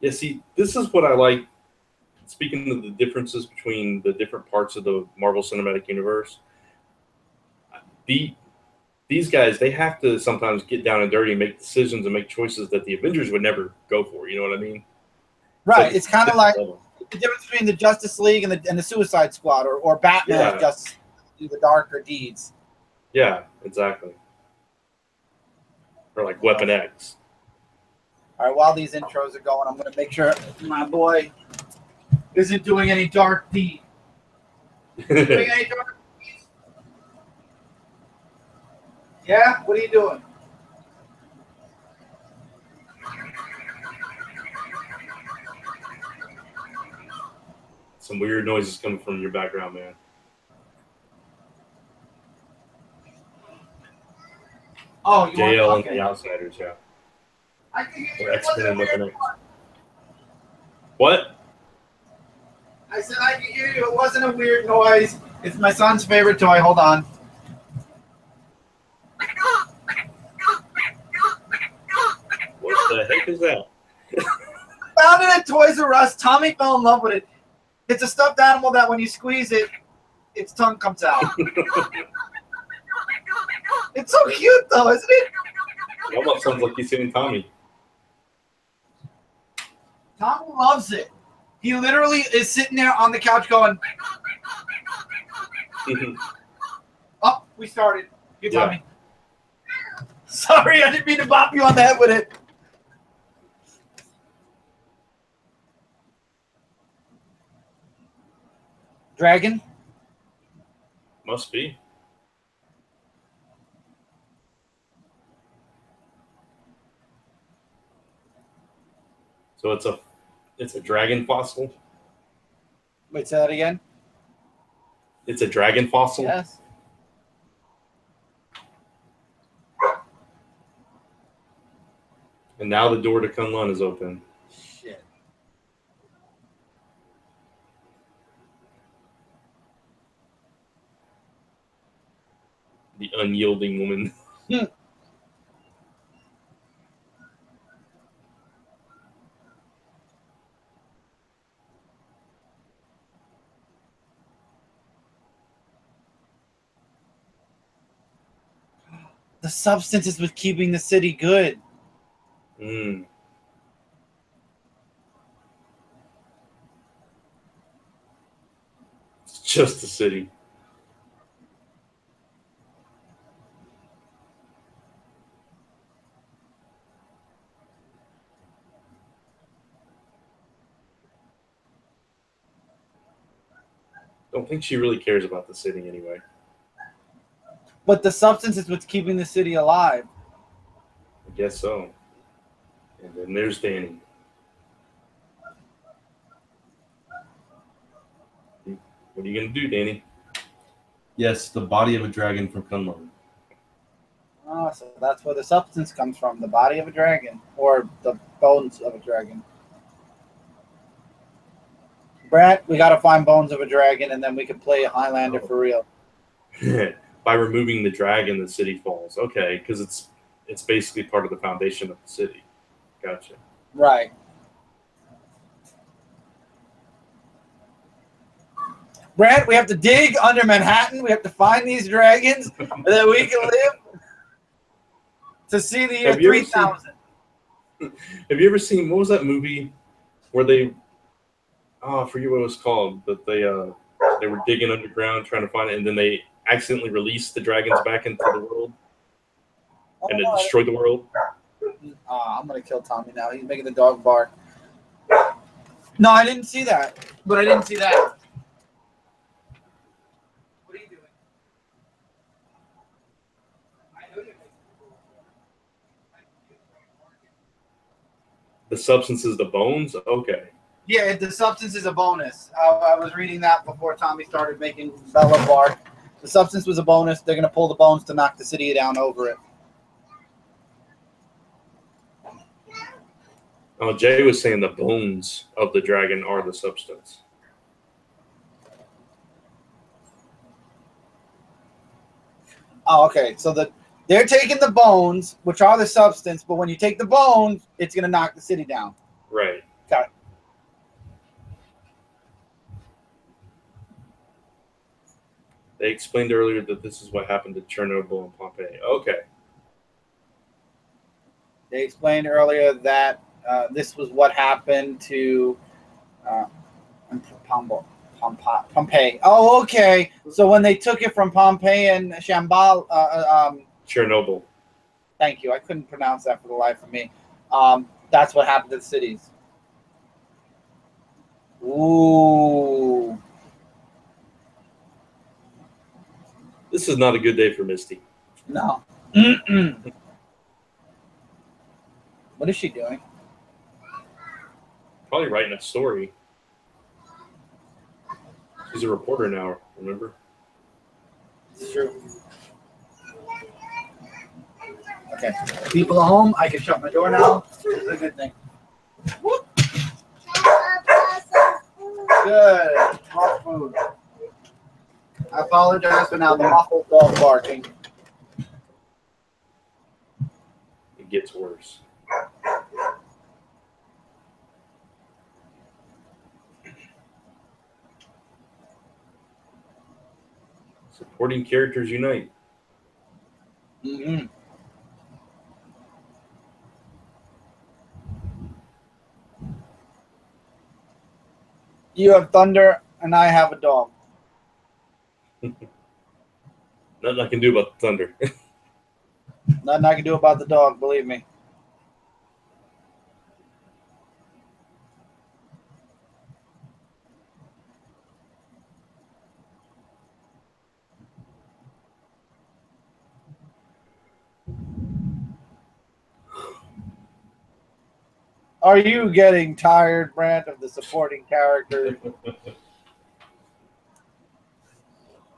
Yeah, see, this is what I like. Speaking of the differences between the different parts of the Marvel Cinematic Universe, these guys, they have to sometimes get down and dirty and make decisions and make choices that the Avengers would never go for. You know what I mean? Right. It's kind of like the difference between the Justice League and the Suicide Squad, or Batman just do the darker deeds. Yeah, exactly. Or like Weapon X. All right, while these intros are going, I'm going to make sure my boy isn't doing any dark deed. Doing any dark deeds? Yeah? What are you doing? Some weird noises coming from your background, man. Oh, you JL want, and the Outsiders, yeah. I can hear you. Or It wasn't a X-Men with weird an X. What? I said I can hear you. It wasn't a weird noise. It's my son's favorite toy. Hold on. What the heck is that? Found it at Toys R Us. Tommy fell in love with it. It's a stuffed animal that when you squeeze it, its tongue comes out. It's so cute, though, isn't it? It almost sounds like he's hitting Tommy. Tom loves it. He literally is sitting there on the couch going, oh, we started. Good, Yeah. Tommy. Sorry, I didn't mean to bop you on the head with it. Dragon? Must be. So it's a dragon fossil. Wait, say that again? It's a dragon fossil. Yes. And now the door to Kunlun is open. Shit. The unyielding woman. The substance is what's keeping the city good. Mm. It's just a city. Don't think she really cares about the city anyway. But the substance is what's keeping the city alive. I guess so. And then there's Danny. What are you gonna do, Danny? Yes, the body of a dragon from Kunlun. Oh, so that's where the substance comes from, the body of a dragon, or the bones of a dragon. Brant, we gotta find bones of a dragon, and then we can play Highlander for real. By removing the dragon, the city falls. Okay, because it's basically part of the foundation of the city. Gotcha. Right. Brant, we have to dig under Manhattan. We have to find these dragons that we can live to see the year 3000. Have you ever seen, what was that movie where they, I forget what it was called, but they were digging underground trying to find it, and then they accidentally released the dragons back into the world, and it destroyed the world. I'm gonna kill Tommy now. He's making the dog bark. No, I didn't see that. But I didn't see that. What are you doing? I know you're The substance is the bones? Okay. Yeah, the substance is a bonus. I was reading that before Tommy started making Bella bark. The substance was a bonus. They're gonna pull the bones to knock the city down over it. Oh, Jay was saying the bones of the dragon are the substance. Oh, okay. So they're taking the bones, which are the substance, but when you take the bones, it's gonna knock the city down. Right. Got it. They explained earlier that this is what happened to Chernobyl and Pompeii. Okay. They explained earlier that this was what happened to Pompeii. Oh, okay. So when they took it from Pompeii and Shambhala, Chernobyl. thank you. I couldn't pronounce that for the life of me. That's what happened to the cities. Ooh. This is not a good day for Misty. No. What is she doing? Probably writing a story. She's a reporter now, remember? It's true. Okay. People at home, I can shut my door now. This is a good thing. Good. Hot food. I apologize for now the muffled dog barking. It gets worse. Supporting characters unite. Mm-hmm. You have thunder, and I have a dog. Nothing I can do about the thunder. Nothing I can do about the dog, believe me. Are you getting tired, Brant, of the supporting characters?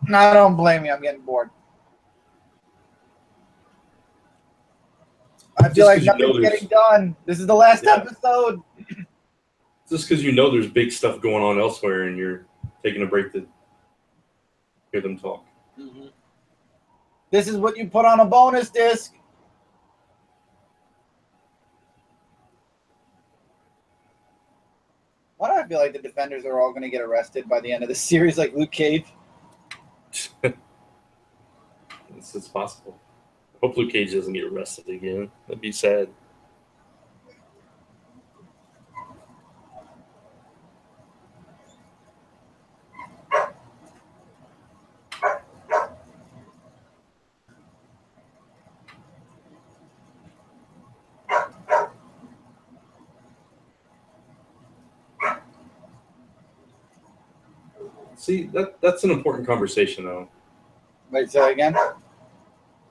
No, don't blame me. I'm getting bored. I feel like nothing's getting done. This is the last episode. Just because you know there's big stuff going on elsewhere and you're taking a break to hear them talk. Mm-hmm. This is what you put on a bonus disc. Why do I feel like the defenders are all going to get arrested by the end of the series like Luke Cage? It's possible. I hope Luke Cage doesn't get arrested again. That'd be sad. See, that's an important conversation, though. Wait, say again?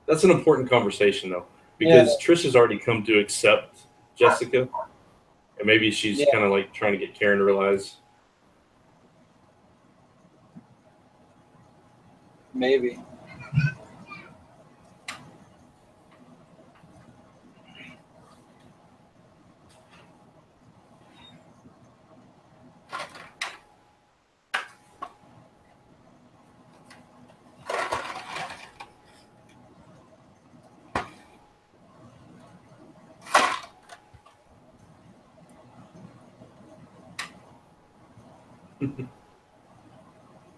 That's an important conversation, though, because Trish has already come to accept Jessica, and maybe she's kind of like trying to get Karen to realize. Maybe.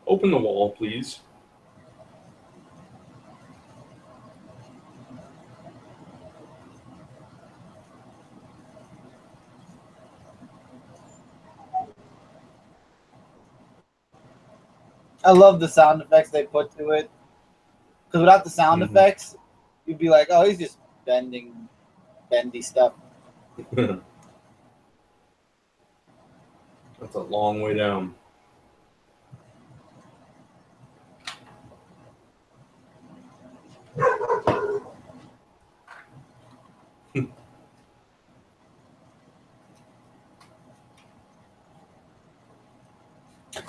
Open the wall, please. I love the sound effects they put to it. Because without the sound effects, you'd be like, oh, he's just bendy stuff. That's a long way down.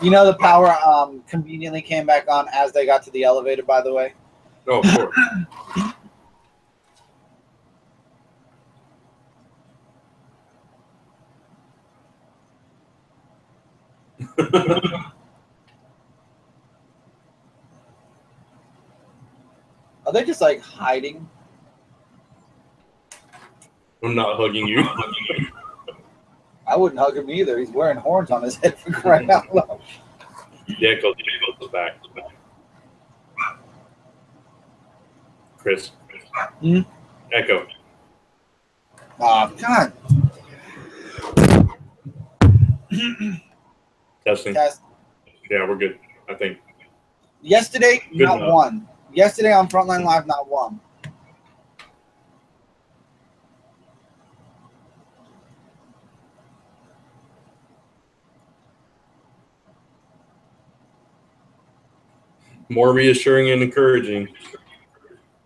You know the power conveniently came back on as they got to the elevator, by the way. Oh, of course. Are they just like hiding? I'm not hugging you. I wouldn't hug him either. He's wearing horns on his head for crying out loud. The echo goes back. Chris. Echo. Oh, God. Testing. Test. Yeah, we're good, I think. Yesterday, Good not enough. one. Yesterday on Frontline Live, not one. More reassuring and encouraging.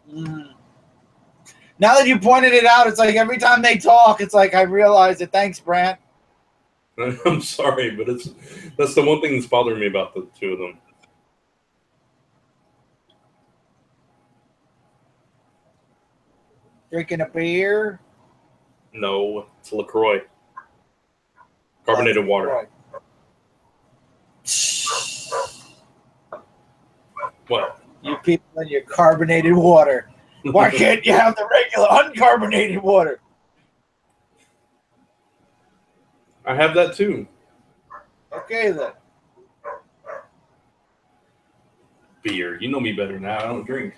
Now that you pointed it out, it's like every time they talk, it's like I realize it. Thanks, Brant. I'm sorry, but that's the one thing that's bothering me about the two of them. Drinking a beer? No, it's LaCroix. Carbonated water. Right. What? You people and your carbonated water. Why can't you have the regular uncarbonated water? I have that too. Okay, then. Beer. You know me better now. I don't drink.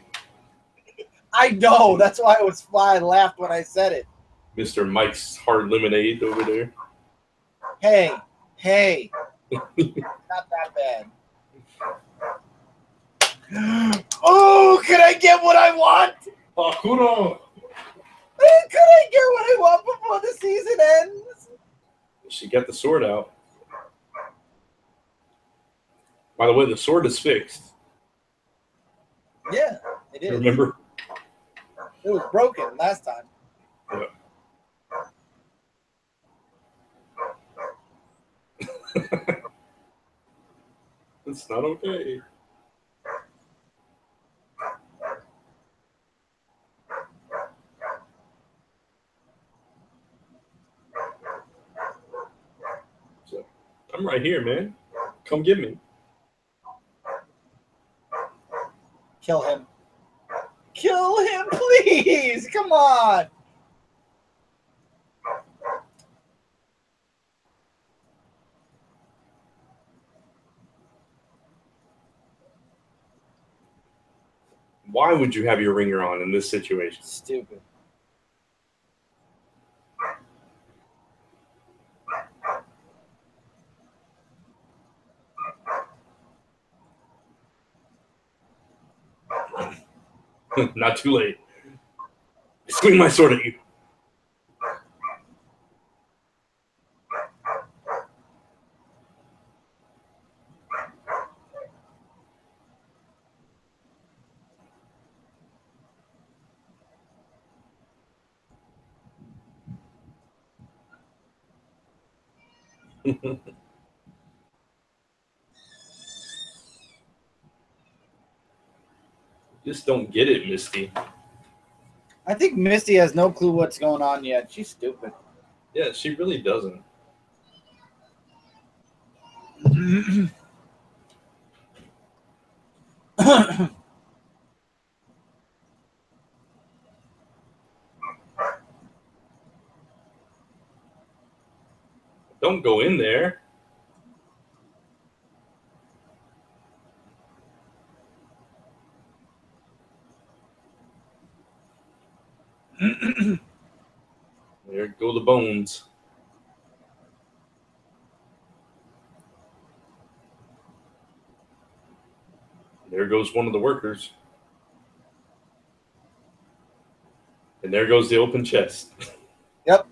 I know. That's why I laughed when I said it. Mr. Mike's Hard Lemonade over there. Hey. Not that bad. Oh, can I get what I want? Bakuro! Can I get what I want before the season ends? She got the sword out. By the way, the sword is fixed. Yeah, it is. Remember? It was broken last time. Yeah. It's not okay. So, I'm right here, man. Come get me. Kill him. Kill him, please. Come on. Why would you have your ringer on in this situation? Stupid. Not too late. Swing my sword at you. Just don't get it, Misty. I think Misty has no clue what's going on yet. She's stupid. Yeah, she really doesn't. Don't go in there. There go the bones. There goes one of the workers. And there goes the open chest. Yep.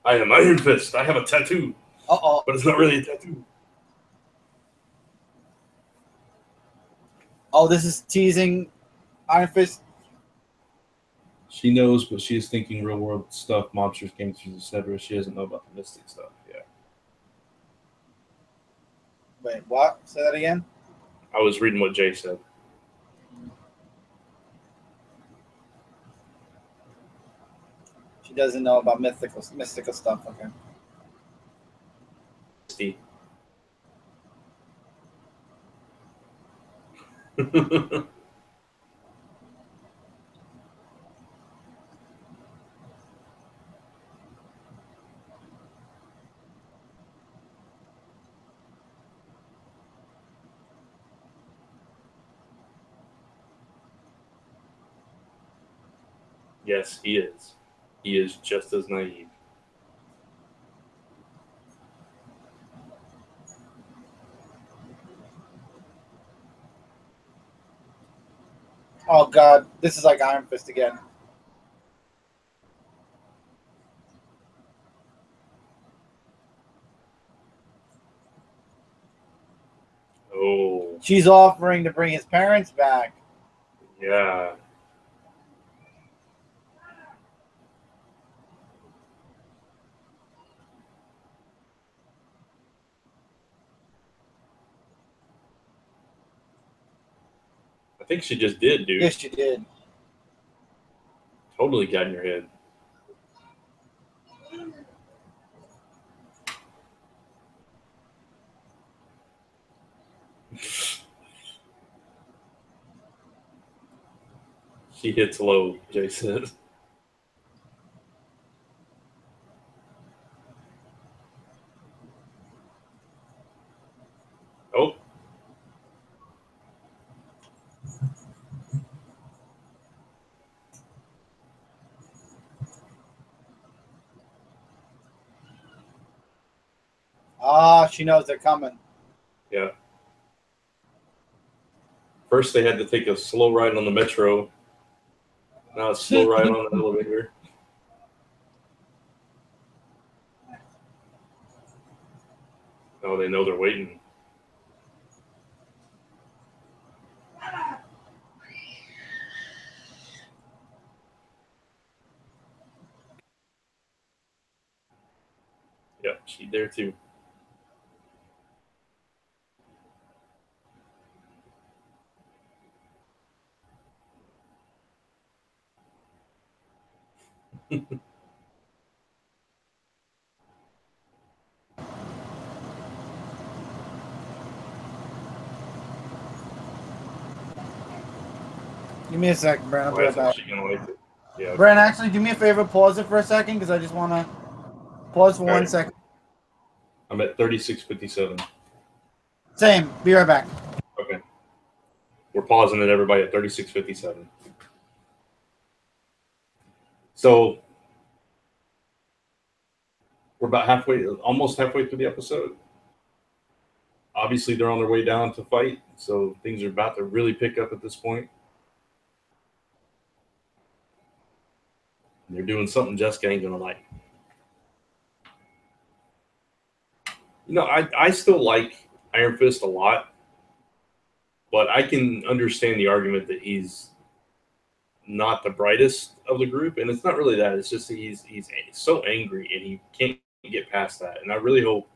I am Iron Fist. I have a tattoo. Uh-oh. But it's not really a tattoo. Oh, this is teasing Iron Fist. She knows, but she is thinking real world stuff, monsters, gangsters, etc. She doesn't know about the mystic stuff. Yeah. Wait, what? Say that again? I was reading what Jay said. She doesn't know about mystical stuff. Okay. Steve. Yes, he is. He is just as naive. Oh God, this is like Iron Fist again. Oh. She's offering to bring his parents back. Yeah. think she just did, dude. Yes, she did. Totally got in your head. She hits low, Jay says. Oh. Ah, she knows they're coming. Yeah. First, they had to take a slow ride on the metro. Now it's slow ride on the elevator. Oh, they know they're waiting. Yeah, she's there too. Give me a second, Brent. I'll be right back. She gonna like it. Yeah. Brent, actually, do me a favor. Pause it for a second because I just want to pause for 1 second. I'm at 36:57. Same. Be right back. Okay. We're pausing it, everybody, at 36:57. So we're about almost halfway through the episode. Obviously, they're on their way down to fight, so things are about to really pick up at this point. They're doing something Jessica ain't gonna like. You know, I still like Iron Fist a lot, but I can understand the argument that he's not the brightest of the group, and it's not really that. It's just that he's so angry and he can't get past that. And I really hope,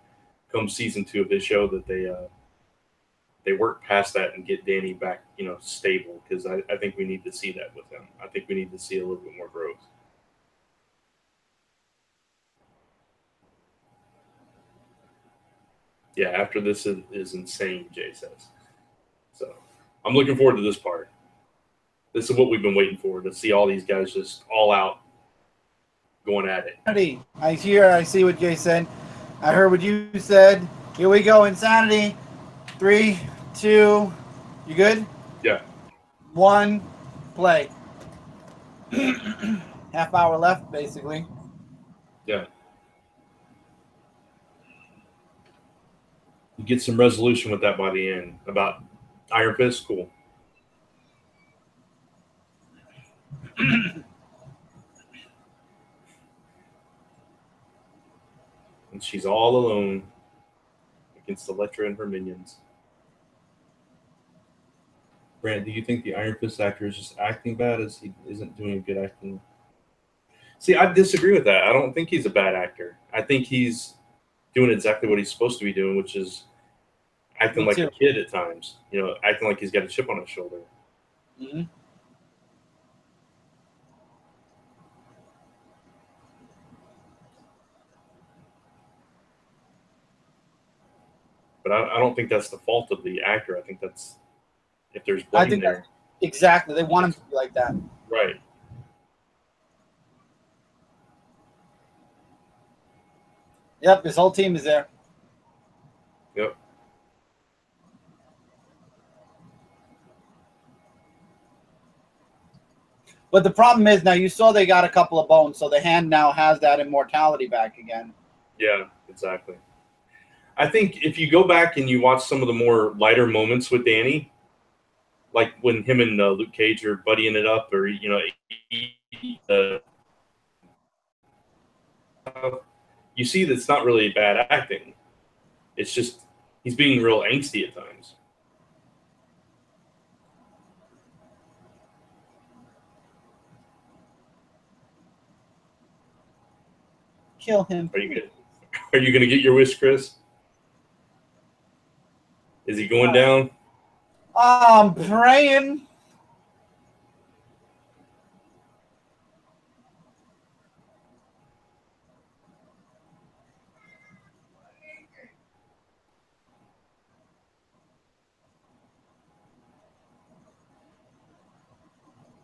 come season 2 of this show, that they work past that and get Danny back, stable, because I think we need to see that with him. I think we need to see a little bit more growth. Yeah, after this is insane, Jay says. So I'm looking forward to this part. This is what we've been waiting for, to see all these guys just all out going at it. I see what Jay said. I heard what you said. Here we go, Insanity. 3, 2, you good? Yeah. 1, play. Half hour left, basically. Yeah. You get some resolution with that by the end about Iron Fist, cool. And she's all alone against Elektra and her minions. Brant, do you think the Iron Fist actor is just acting bad, as he isn't doing good acting? See, I disagree with that. I don't think he's a bad actor. I think he's doing exactly what he's supposed to be doing, which is acting like a kid at times. Acting like he's got a chip on his shoulder. Mm-hmm. But I don't think that's the fault of the actor. I think that's, if there's blame there. Exactly. They want him to be like that. Right. Yep, his whole team is there. Yep. But the problem is, now you saw they got a couple of bones, so the hand now has that immortality back again. Yeah, exactly. I think if you go back and you watch some of the more lighter moments with Danny, like when him and Luke Cage are buddying it up, or you see that's not really bad acting. It's just he's being real angsty at times. Kill him. Are you gonna get your wish, Chris? Is he going down? I'm praying.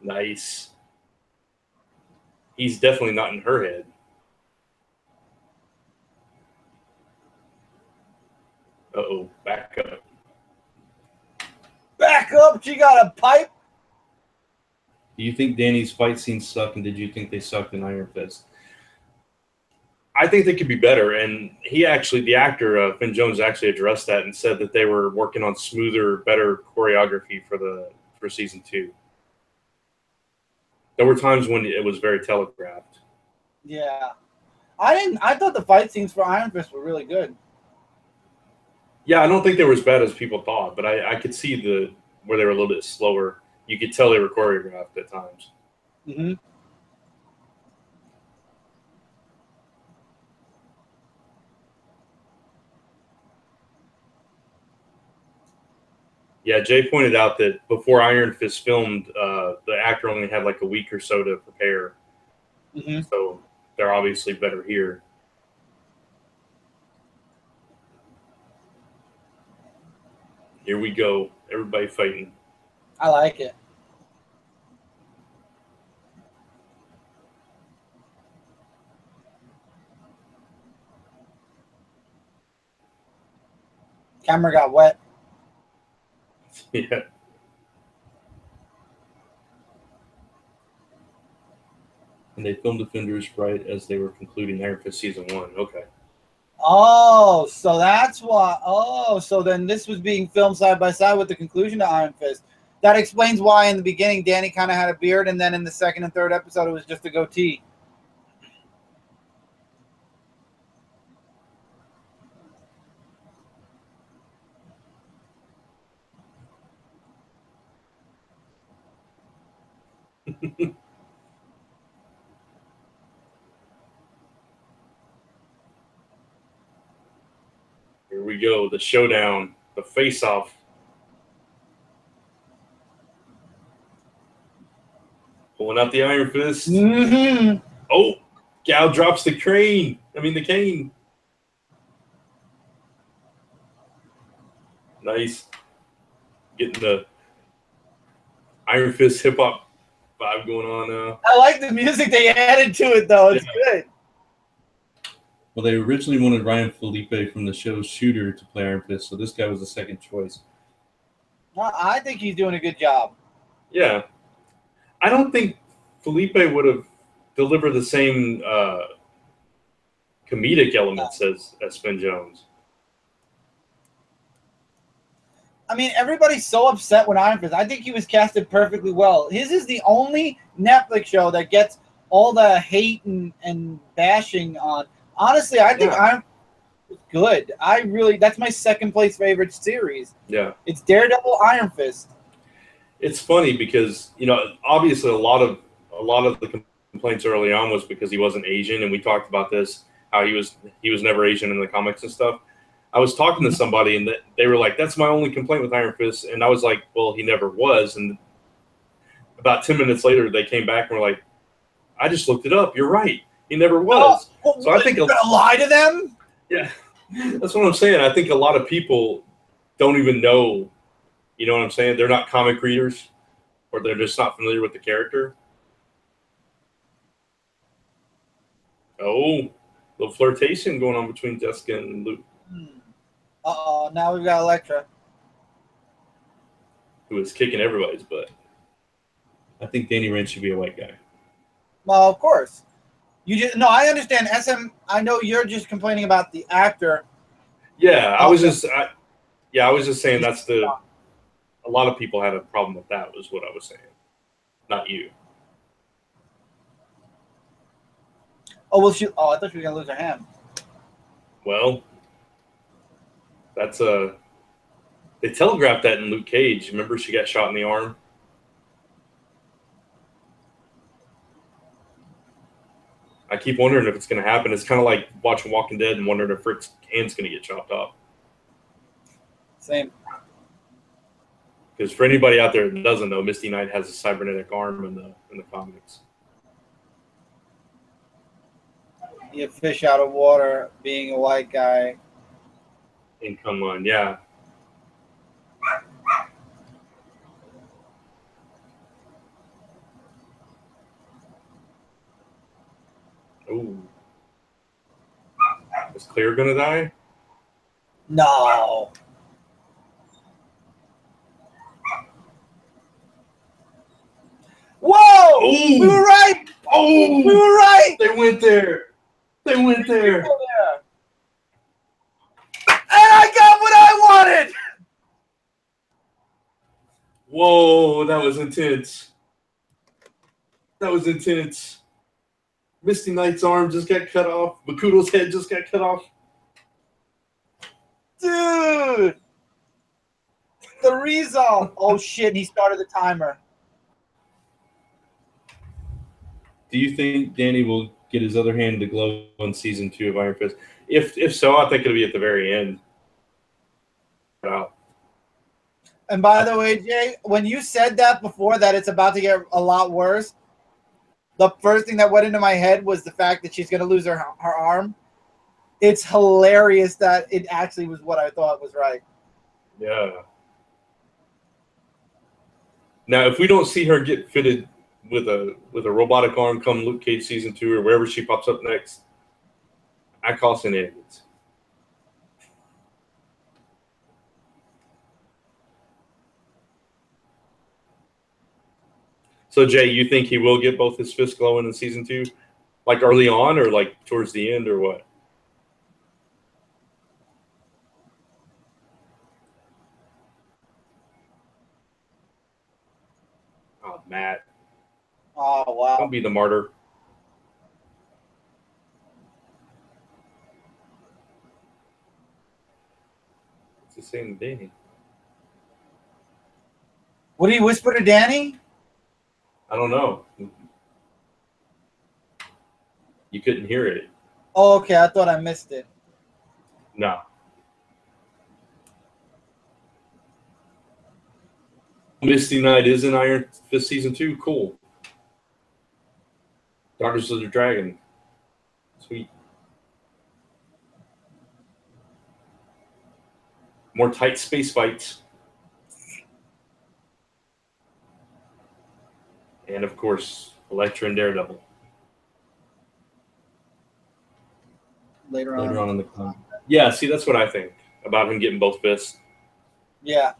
Nice. He's definitely not in her head. Uh-oh, back up. Back up! She got a pipe! Do you think Danny's fight scenes suck, and did you think they sucked in Iron Fist? I think they could be better, and the actor, Finn Jones, actually addressed that and said that they were working on smoother, better choreography for season 2. There were times when it was very telegraphed. Yeah. I thought the fight scenes for Iron Fist were really good. Yeah, I don't think they were as bad as people thought, but I could see where they were a little bit slower. You could tell they were choreographed at times. Mm-hmm. Yeah, Jay pointed out that before Iron Fist filmed, the actor only had like a week or so to prepare. Mm-hmm. So they're obviously better here. Here we go. Everybody fighting. I like it. Camera got wet. Yeah. And they filmed Defenders right as they were concluding Iron Fist season 1. Okay. Oh, so that's why. Oh, so then this was being filmed side by side with the conclusion to Iron Fist. That explains why in the beginning Danny kind of had a beard, and then in the second and third episode it was just a goatee. Here we go. The showdown. The face-off. Pulling out the Iron Fist. Mm-hmm. Oh, Gal drops the cane. The cane. Nice. Getting the Iron Fist hip hop vibe going on now. I like the music they added to it, though. It's good. Well, they originally wanted Ryan Felipe from the show Shooter to play Iron Fist, so this guy was the second choice. I think he's doing a good job. Yeah. I don't think Felipe would have delivered the same comedic elements as Finn Jones. I mean, everybody's so upset with Iron Fist. I think he was casted perfectly well. His is the only Netflix show that gets all the hate and bashing on. Honestly, I think Iron Fist is good. That's my second place favorite series. Yeah. It's Daredevil, Iron Fist. It's funny because, obviously a lot of the complaints early on was because he wasn't Asian, and we talked about this, how he was never Asian in the comics and stuff. I was talking to somebody and they were like, that's my only complaint with Iron Fist. And I was like, well, he never was. And about 10 minutes later, they came back and were like, I just looked it up. You're right. He never was. So I think you're going to lie to them? Yeah, that's what I'm saying. I think a lot of people don't even know, you know what I'm saying? They're not comic readers, or they're just not familiar with the character. Oh, little flirtation going on between Jessica and Luke. Uh-oh, now we've got Elektra. Who is kicking everybody's butt. I think Danny Rand should be a white guy. Well, of course. I understand. I know you're just complaining about the actor. Yeah, I was just saying a lot of people had a problem with that, was what I was saying. Not you. Oh, well, I thought she was going to lose her hand. Well, that's they telegraphed that in Luke Cage. Remember, she got shot in the arm? I keep wondering if it's going to happen. It's kind of like watching Walking Dead and wondering if Rick's hand's going to get chopped off. Same. Because for anybody out there that doesn't know, Misty Knight has a cybernetic arm in the comics. You fish out of water, being a white guy. Income line, yeah. Ooh. Is Claire gonna die? No. Whoa! Ooh. We were right. Oh, We were right. They went there. They went there. And I got what I wanted. Whoa, that was intense. That was intense. Misty Knight's arm just got cut off. Makuto's head just got cut off. Dude. The result. Oh, shit. He started the timer. Do you think Danny will get his other hand to glow on season 2 of Iron Fist? If so, I think it'll be at the very end. Wow. And by the way, Jay, when you said that before, that it's about to get a lot worse, the first thing that went into my head was the fact that she's going to lose her arm. It's hilarious that it actually was what I thought was right. Yeah. Now, if we don't see her get fitted with a robotic arm come Luke Cage season 2 or wherever she pops up next, I call shenanigans. So, Jay, you think he will get both his fists glowing in season 2? Like early on or like towards the end or what? Oh, Matt. Oh, wow. Don't be the martyr. It's the same Danny. What did he whisper to Danny? I don't know. You couldn't hear it. Oh, okay. I thought I missed it. No. Misty Knight is in Iron Fist season 2. Cool. Daughters of the Dragon. Sweet. More tight space fights. And of course, Elektra and Daredevil. Later on in the con. Yeah, see, that's what I think about him getting both fists. Yeah.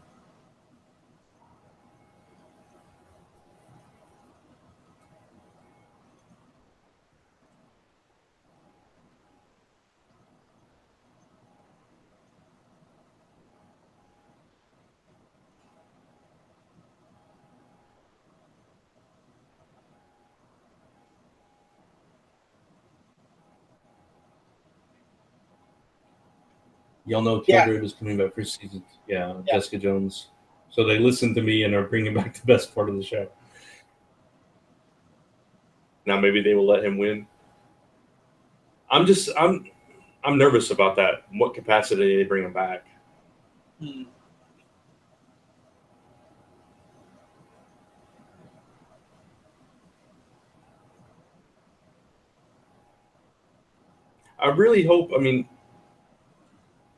Y'all know Kilgrave is coming back for season. Yeah, Jessica Jones. So they listened to me and are bringing back the best part of the show. Now maybe they will let him win. I'm nervous about that. What capacity they bring him back? I really hope. I mean,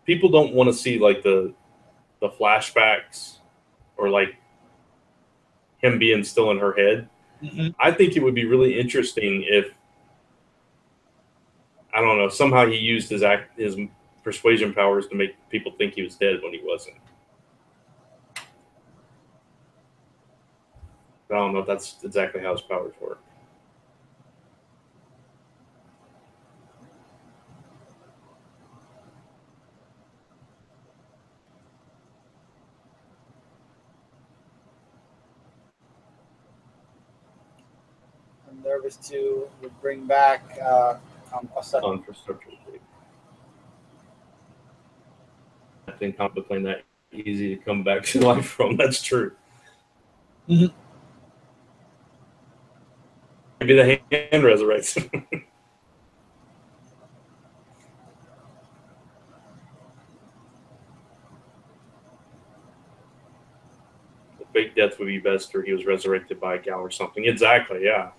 people don't want to see like the flashbacks or like him being still in her head. Mm-hmm. I think it would be really interesting if, I don't know, somehow he used his persuasion powers to make people think he was dead when he wasn't. I don't know if that's exactly how his powers work. I'm nervous to bring back a second. Infrastructure. I think comic book ain't that easy to come back to life from. That's true. Mm-hmm. Maybe the hand resurrects. The fake death would be best, or he was resurrected by a gal or something. Exactly, yeah.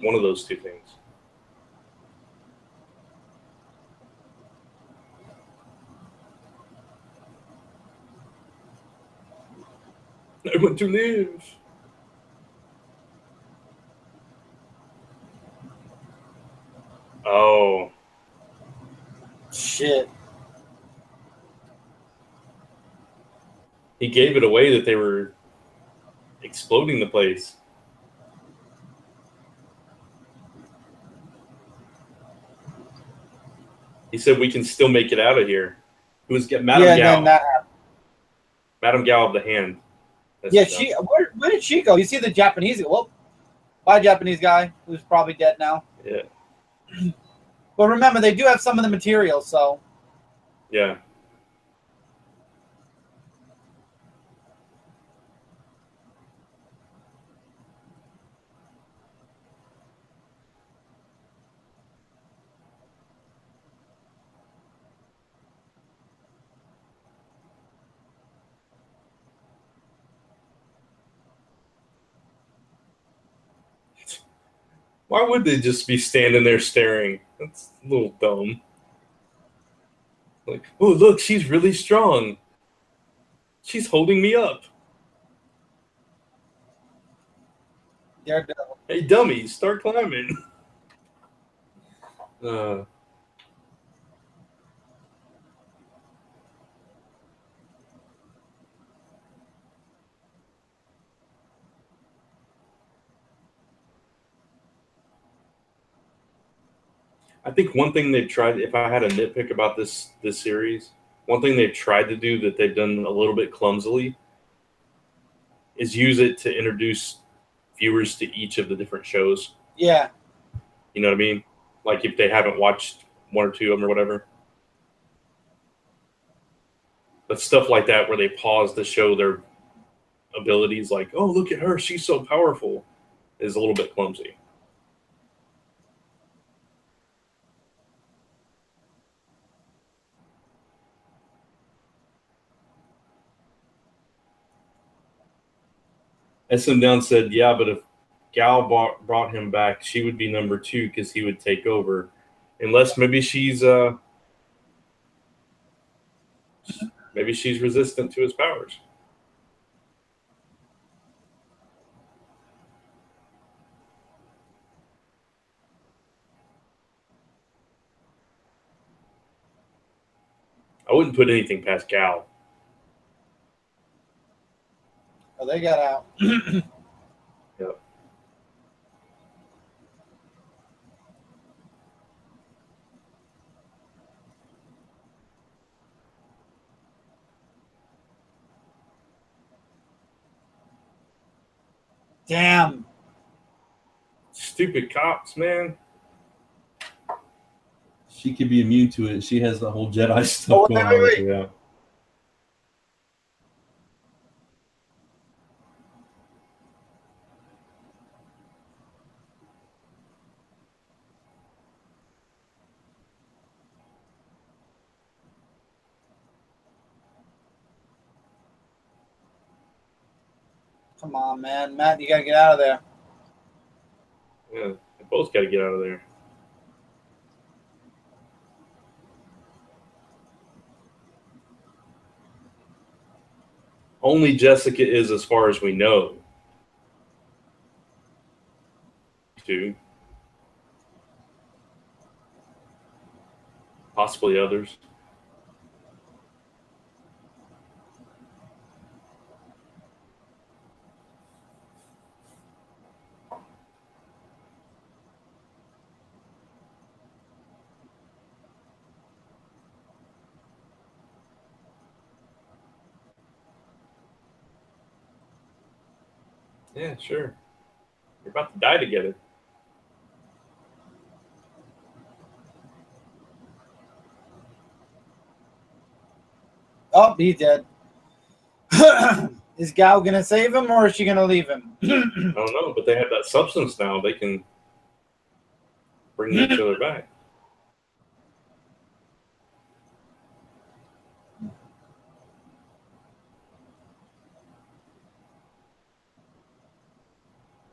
One of those two things. I want to live. Oh, Shit. he gave it away that they were exploding the place. He said we can still make it out of here. It was Madame Yeah, and Gao. then that happened. Madame Gao of the hand. That's Yeah, the where did she go? You see the Japanese? Well, bye, Japanese guy who's probably dead now. Yeah. But remember, they do have some of the material, so. Yeah. Why would they just be standing there staring? That's a little dumb. Like, oh, look, she's really strong. She's holding me up. Daredevil. Hey, dummy, start climbing. Uh, I think one thing they've tried, if I had a nitpick about this series, one thing they've tried to do that they've done a little bit clumsily is use it to introduce viewers to each of the different shows. Yeah. You know what I mean? Like if they haven't watched one or two of them or whatever. But stuff like that where they pause to show their abilities, like, oh, look at her, she's so powerful, is a little bit clumsy. SM Down said, yeah, but if Gal brought him back, she would be number 2 because he would take over. Unless maybe she's resistant to his powers. I wouldn't put anything past Gal. Oh, they got out. Yep. Damn. Stupid cops, man. She could be immune to it. She has the whole Jedi stuff going on with her. Yeah. Come on, man. Matt, you got to get out of there. Yeah, they both got to get out of there. Only Jessica is, as far as we know. Two. Possibly others. Yeah, sure. You're about to die together. Oh, he's dead. Is Gal going to save him or is she going to leave him? I don't know, but they have that substance now. They can bring each other back.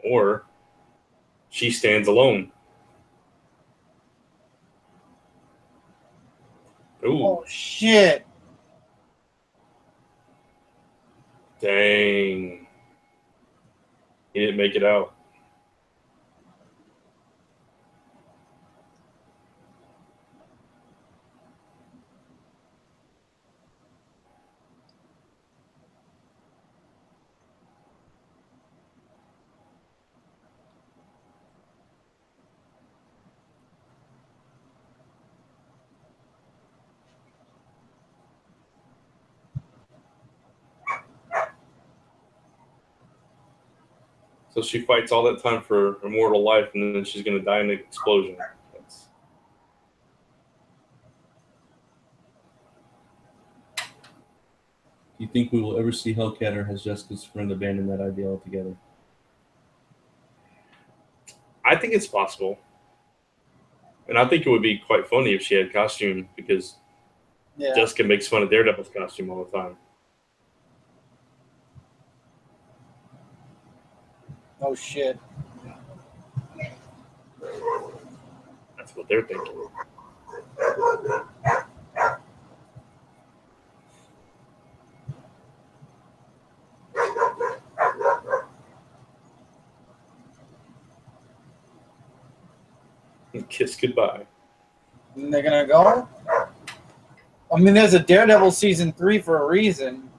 Or she stands alone. Ooh. Oh, shit. Dang. He didn't make it out. So she fights all that time for immortal life, and then she's going to die in an explosion. That's... Do you think we will ever see Hellcat, or has Jessica's friend abandoned that idea altogether? I think it's possible. And I think it would be quite funny if she had costume, because Jessica makes fun of Daredevil's costume all the time. Oh, shit. That's what they're thinking. Kiss goodbye. And they're going to go? I mean, there's a Daredevil season 3 for a reason.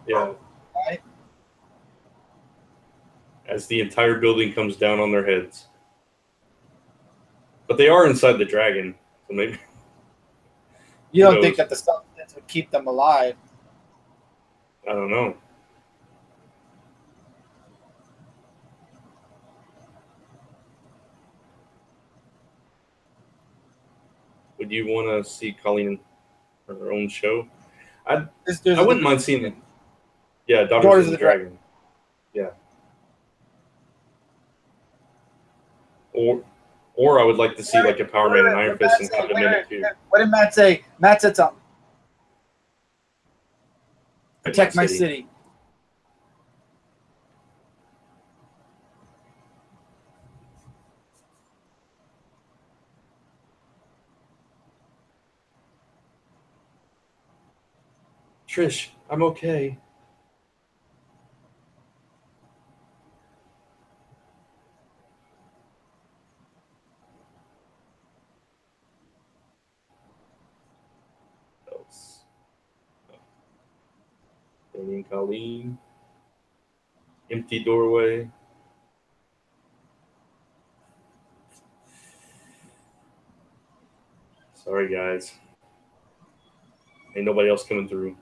Yeah. Right? As the entire building comes down on their heads. But they are inside the dragon, so maybe... You don't think that the substance would keep them alive? I don't know. Would you want to see Colleen her own show? I wouldn't mind seeing it. Yeah, Daughters of the Dragon. Yeah. Or I would like to see like a Power Man and Iron Fist and have them in it too. What did Matt say? Matt said something. Protect my city. Trish, I'm okay. Else. Danny and Colleen. Empty doorway. Sorry, guys. Ain't nobody else coming through.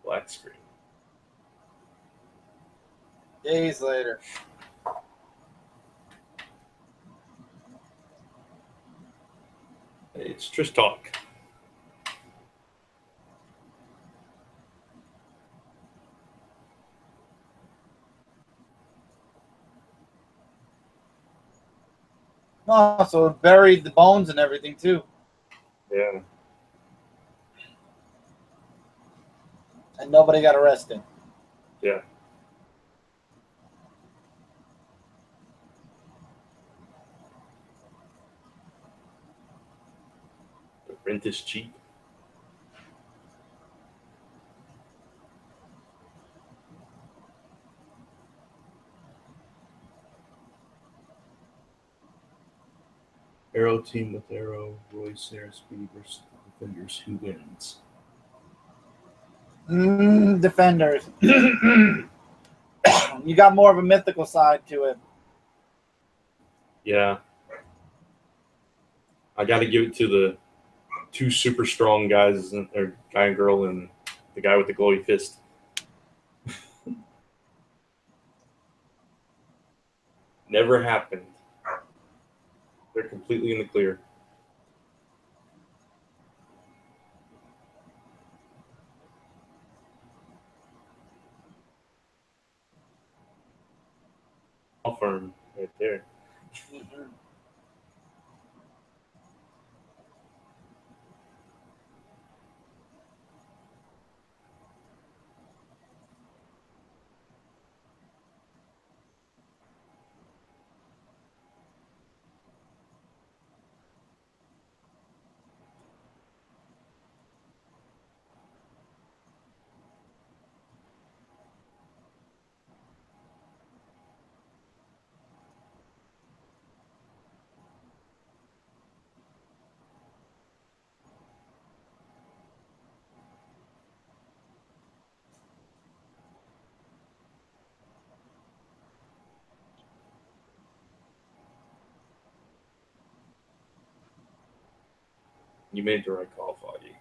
Black screen. Days later. Hey, it's Trish Talk. Oh, so it buried the bones and everything too. Yeah. And nobody got arrested. Yeah. The rent is cheap. Arrow team with Arrow, Roy, Sarah, Speedy versus Defenders. Who wins? Defenders. You got more of a mythical side to it. Yeah. I got to give it to the two super strong guys, or guy and girl, and the guy with the glowy fist. Never happened. They're completely in the clear. Law firm right there. You made the right call, Foggy.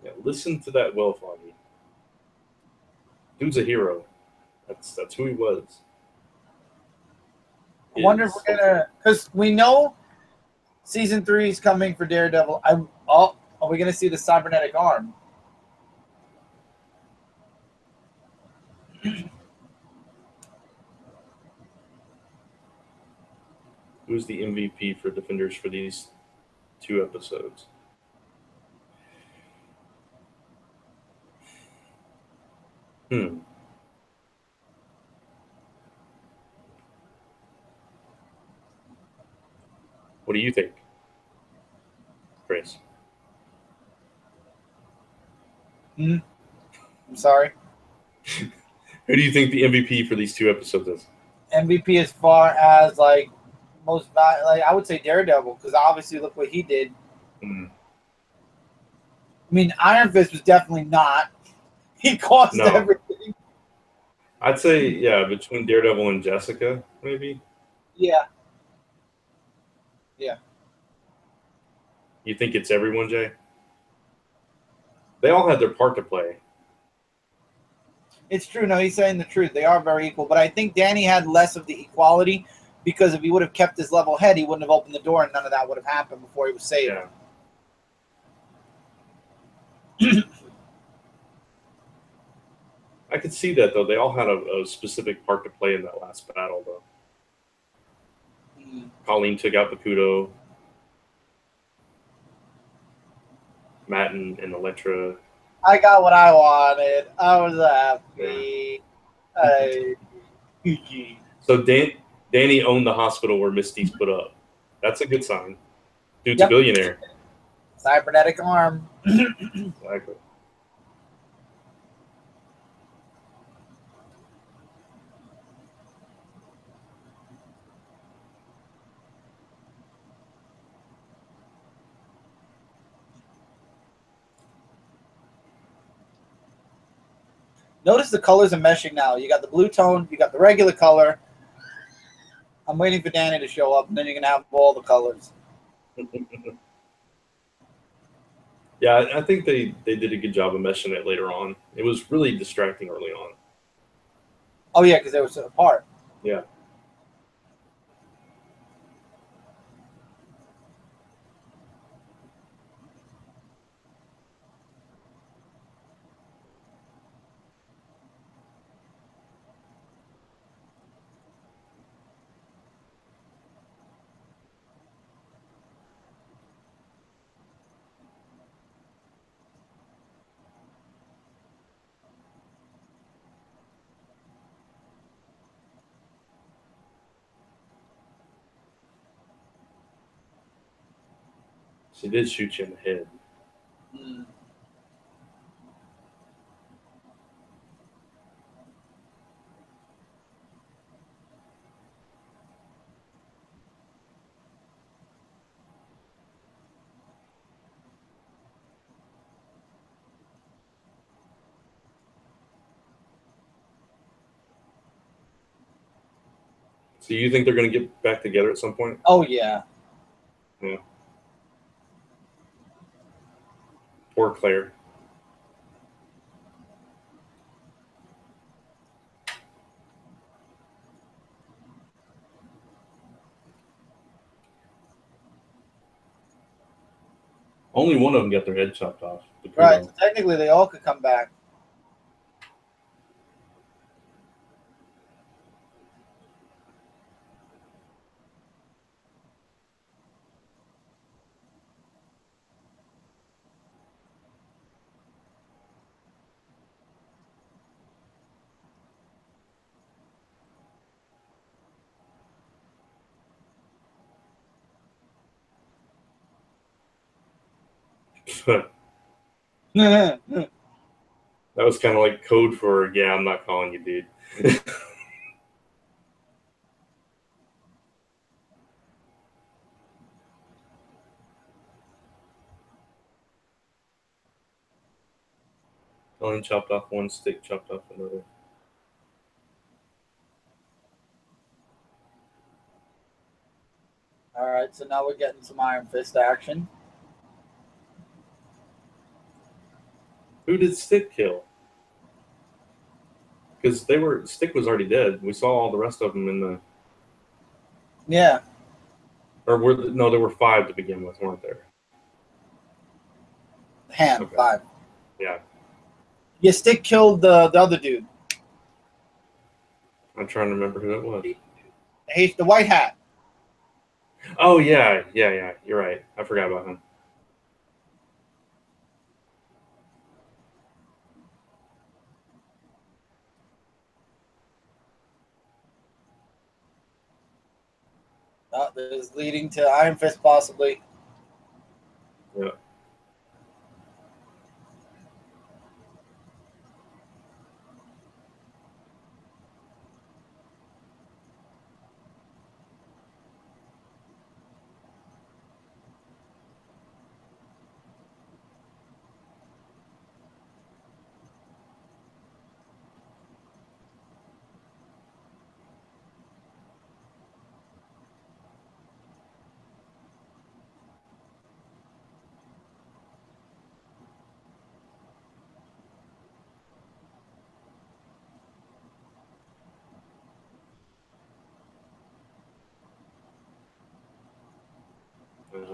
Yeah, listen to that well, Foggy. Dude's a hero. That's who he was. I wonder if Is we're gonna, because we know season 3 is coming for Daredevil. Are we gonna see the cybernetic arm? who's the MVP for Defenders for these 2 episodes? Hmm. What do you think, Chris? I'm sorry. Who do you think the MVP for these 2 episodes is? MVP as far as like like I would say Daredevil, because obviously look what he did. Hmm. I mean, Iron Fist was definitely not. He caused No, everything. I'd say yeah, between Daredevil and Jessica, maybe. Yeah, yeah. You think it's everyone, Jay? They all had their part to play. It's true. No, he's saying the truth. They are very equal. But I think Danny had less of the equality because if he would have kept his level head, he wouldn't have opened the door and none of that would have happened before he was saved. Yeah. I could see that though. They all had a specific part to play in that last battle though. Colleen took out the Kudo. Matt and Elektra. I got what I wanted. I was Yeah. happy. I... So Danny owned the hospital where Misty's put up. That's a good sign. Dude's a Yep. billionaire. Cybernetic arm. Exactly. Notice the colors are meshing now. You got the blue tone, you got the regular color. I'm waiting for Danny to show up, and then you're gonna have all the colors. Yeah, I think they did a good job of meshing it later on. It was really distracting early on. Oh yeah, because they were so apart. Yeah. She did shoot you in the head. Mm. So you think they're going to get back together at some point? Oh yeah. Yeah. Poor Claire. Only one of them got their head chopped off. The Right. Kudo. So technically, they all could come back. That was kind of like code for, yeah, I'm not calling you, dude. Onion chopped off one, steak chopped off another. All right, so now we're getting some Iron Fist action. Who did Stick kill? Because Stick was already dead. We saw all the rest of them in the. Yeah. Or no, there were 5 to begin with, weren't there? Hand, okay. 5. Yeah. Yeah, Stick killed the other dude. I'm trying to remember who it was. He's the white hat. Oh, yeah. You're right. I forgot about him. This is leading to Iron Fist, possibly. Yeah.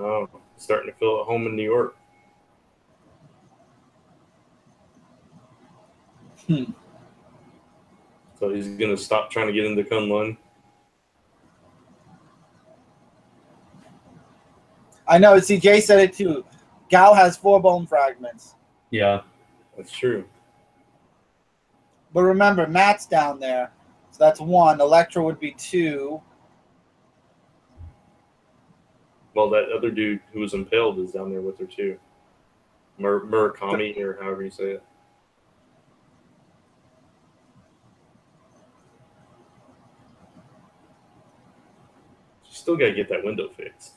Oh, starting to feel at home in New York. So he's going to stop trying to get into Kunlun. I know. See, Jay said it too. Gao has 4 bone fragments. Yeah, that's true. But remember, Matt's down there. So that's 1. Electra would be 2. Well, that other dude who was impaled is down there with her too. Murakami, or however you say it. You still got to get that window fixed.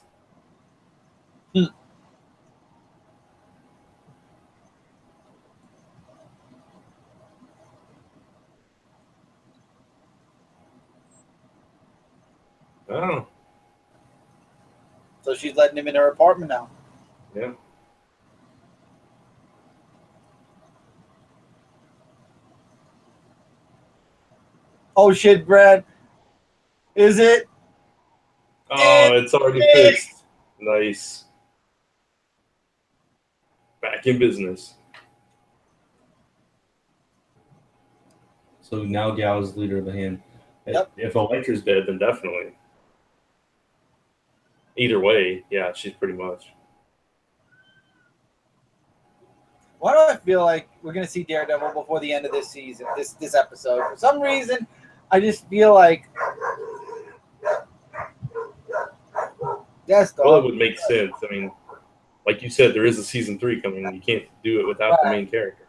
Oh. So she's letting him in her apartment now. Yeah. Oh shit, Brad. Is it? Oh, it's already fixed. Nice. Back in business. So now Gao is the leader of the hand. Yep. If Electra's dead, then definitely. Either way, yeah, she's pretty much. Why do I feel like we're gonna see Daredevil before the end of this season, this episode? For some reason, I just feel like yes, dog. Well, it would make sense. I mean, like you said, there is a season 3 coming. You can't do it without the main character.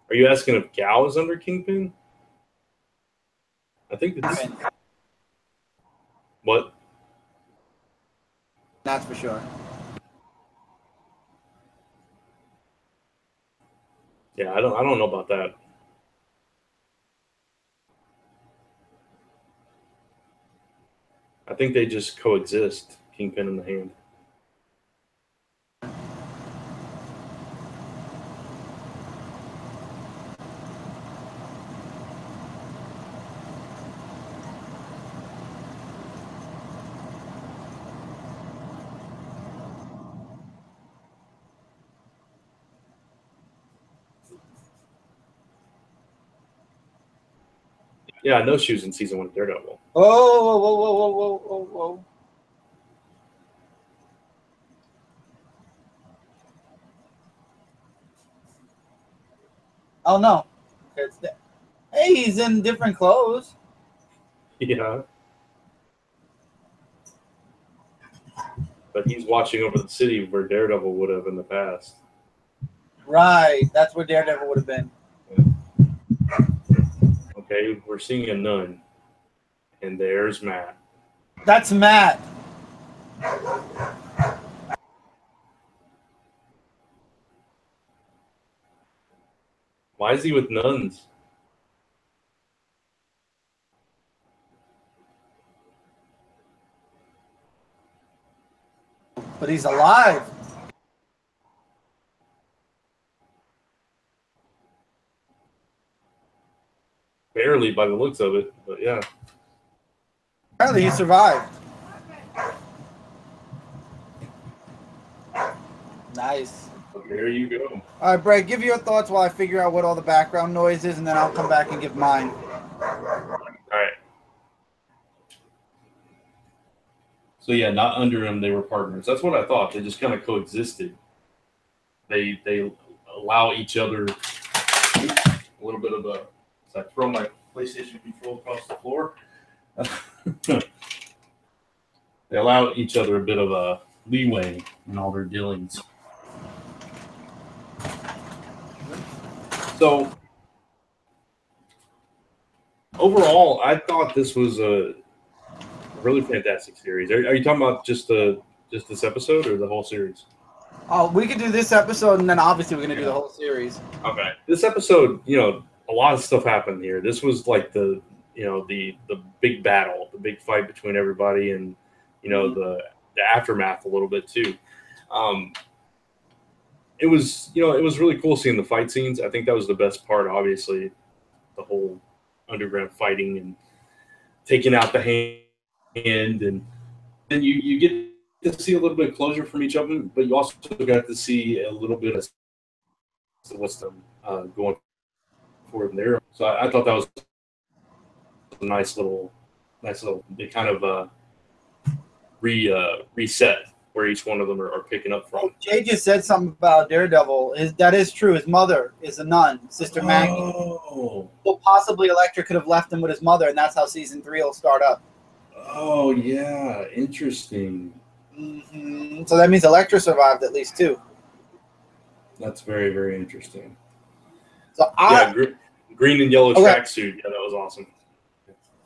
Are you asking if Gao is under Kingpin? I think it's... What? That's for sure. Yeah, I don't know about that. I think they just coexist, Kingpin in the hand. Yeah, I know she was in season 1 of Daredevil. Whoa. Oh no. Hey, he's in different clothes. Yeah. But he's watching over the city where Daredevil would have in the past. Right. That's where Daredevil would have been. Okay, we're seeing a nun. And there's Matt. That's Matt. Why is he with nuns? But he's alive. Barely by the looks of it, but yeah. Apparently he survived. Nice. There you go. All right, Brad, give your thoughts while I figure out what all the background noise is, and then I'll come back and give mine. All right. So yeah, not under him, they were partners. That's what I thought. They just kind of coexisted. They allow each other a little bit of a. So I throw my PlayStation control across the floor. They allow each other a bit of a leeway in all their dealings. So overall, I thought this was a really fantastic series. Are you talking about just this episode or the whole series? Oh, we could do this episode, and then obviously we're gonna do the whole series. Okay. This episode, a lot of stuff happened here. This was like the big battle, the big fight between everybody, and the aftermath a little bit too. It was really cool seeing the fight scenes. I think that was the best part. Obviously, the whole underground fighting and taking out the hand, and then you get to see a little bit of closure from each of them, but you also got to see a little bit of what's them going forward there. So I thought that was a nice little. They kind of reset where each one of them are picking up from. Oh, Jay just said something about Daredevil. That is true. His mother is a nun, Sister Maggie. Oh. So possibly Elektra could have left him with his mother, and that's how season 3 will start up. Oh yeah, interesting. Mm-hmm. So that means Elektra survived at least too. That's very, very interesting. So green and yellow tracksuit. Yeah, that was awesome.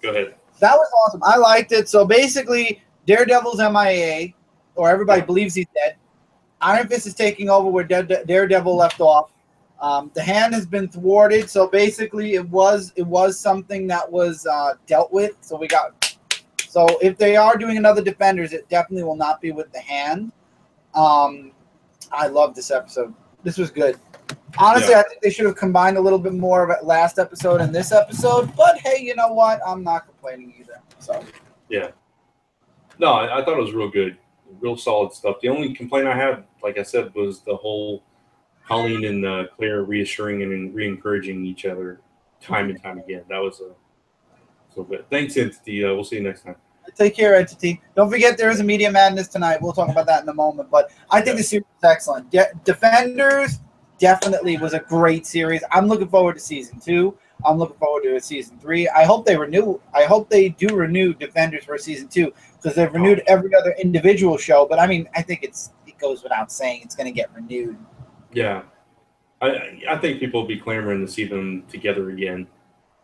Go ahead. That was awesome. I liked it. So basically, Daredevil's MIA, or everybody believes he's dead. Iron Fist is taking over where Daredevil left off. The hand has been thwarted. So basically, it was something that was dealt with. So if they are doing another Defenders, it definitely will not be with the hand. I love this episode. This was good. Honestly, I think they should have combined a little bit more of it last episode and this episode. But hey, you know what? I'm not complaining either. So yeah. No, I thought it was real good. Real solid stuff. The only complaint I had, like I said, was the whole Colleen and Claire reassuring and re-encouraging each other time and time again. That was so good. Thanks, Entity. We'll see you next time. Take care, Entity. Don't forget there is a Media Madness tonight. We'll talk about that in a moment. But I think the series is excellent. Defenders definitely was a great series. I'm looking forward to season 2. I'm looking forward to season 3. I hope they renew. I hope they do renew Defenders for season 2 because they've renewed every other individual show. But I mean, I think it goes without saying it's going to get renewed. Yeah, I think people will be clamoring to see them together again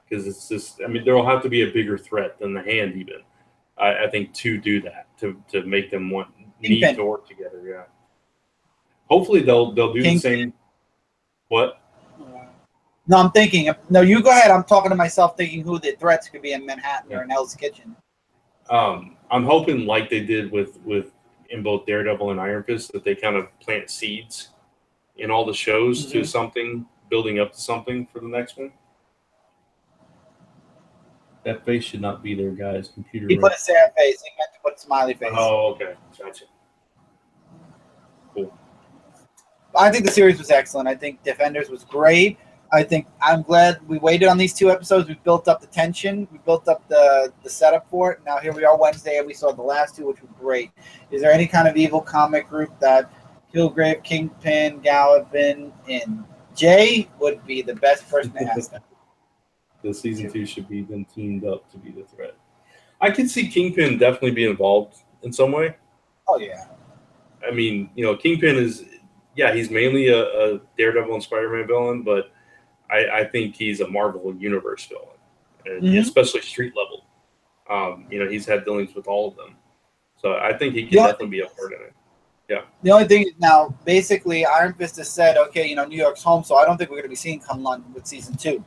because it's just. I mean, there will have to be a bigger threat than the hand even. I think to do that to make them need to work together. Yeah. Hopefully they'll do the same. What? No, I'm thinking. No, you go ahead. I'm talking to myself, thinking who the threats could be in Manhattan or in Hell's Kitchen. I'm hoping, like they did with in both Daredevil and Iron Fist, that they kind of plant seeds in all the shows to something, building up to something for the next one. That face should not be there, guys. Computer. He put a sad face. He meant to put a smiley face. Oh, okay. Gotcha. Cool. I think the series was excellent. I think Defenders was great. I'm glad we waited on these 2 episodes. We built up the tension. We built up the setup for it. Now here we are Wednesday, and we saw the last 2, which were great. Is there any kind of evil comic group that Kilgrave, Kingpin, Gal have been in? Jay would be the best person to ask them. The season 2 should be them teamed up to be the threat. I could see Kingpin definitely be involved in some way. Oh yeah. I mean, Kingpin is, he's mainly a Daredevil and Spider-Man villain, but I think he's a Marvel Universe villain, and especially street level. He's had dealings with all of them, so I think he can definitely be a part in it. Yeah. The only thing is now, basically, Iron Fist has said, okay, New York's home, so I don't think we're going to be seeing Kunlun with season 2.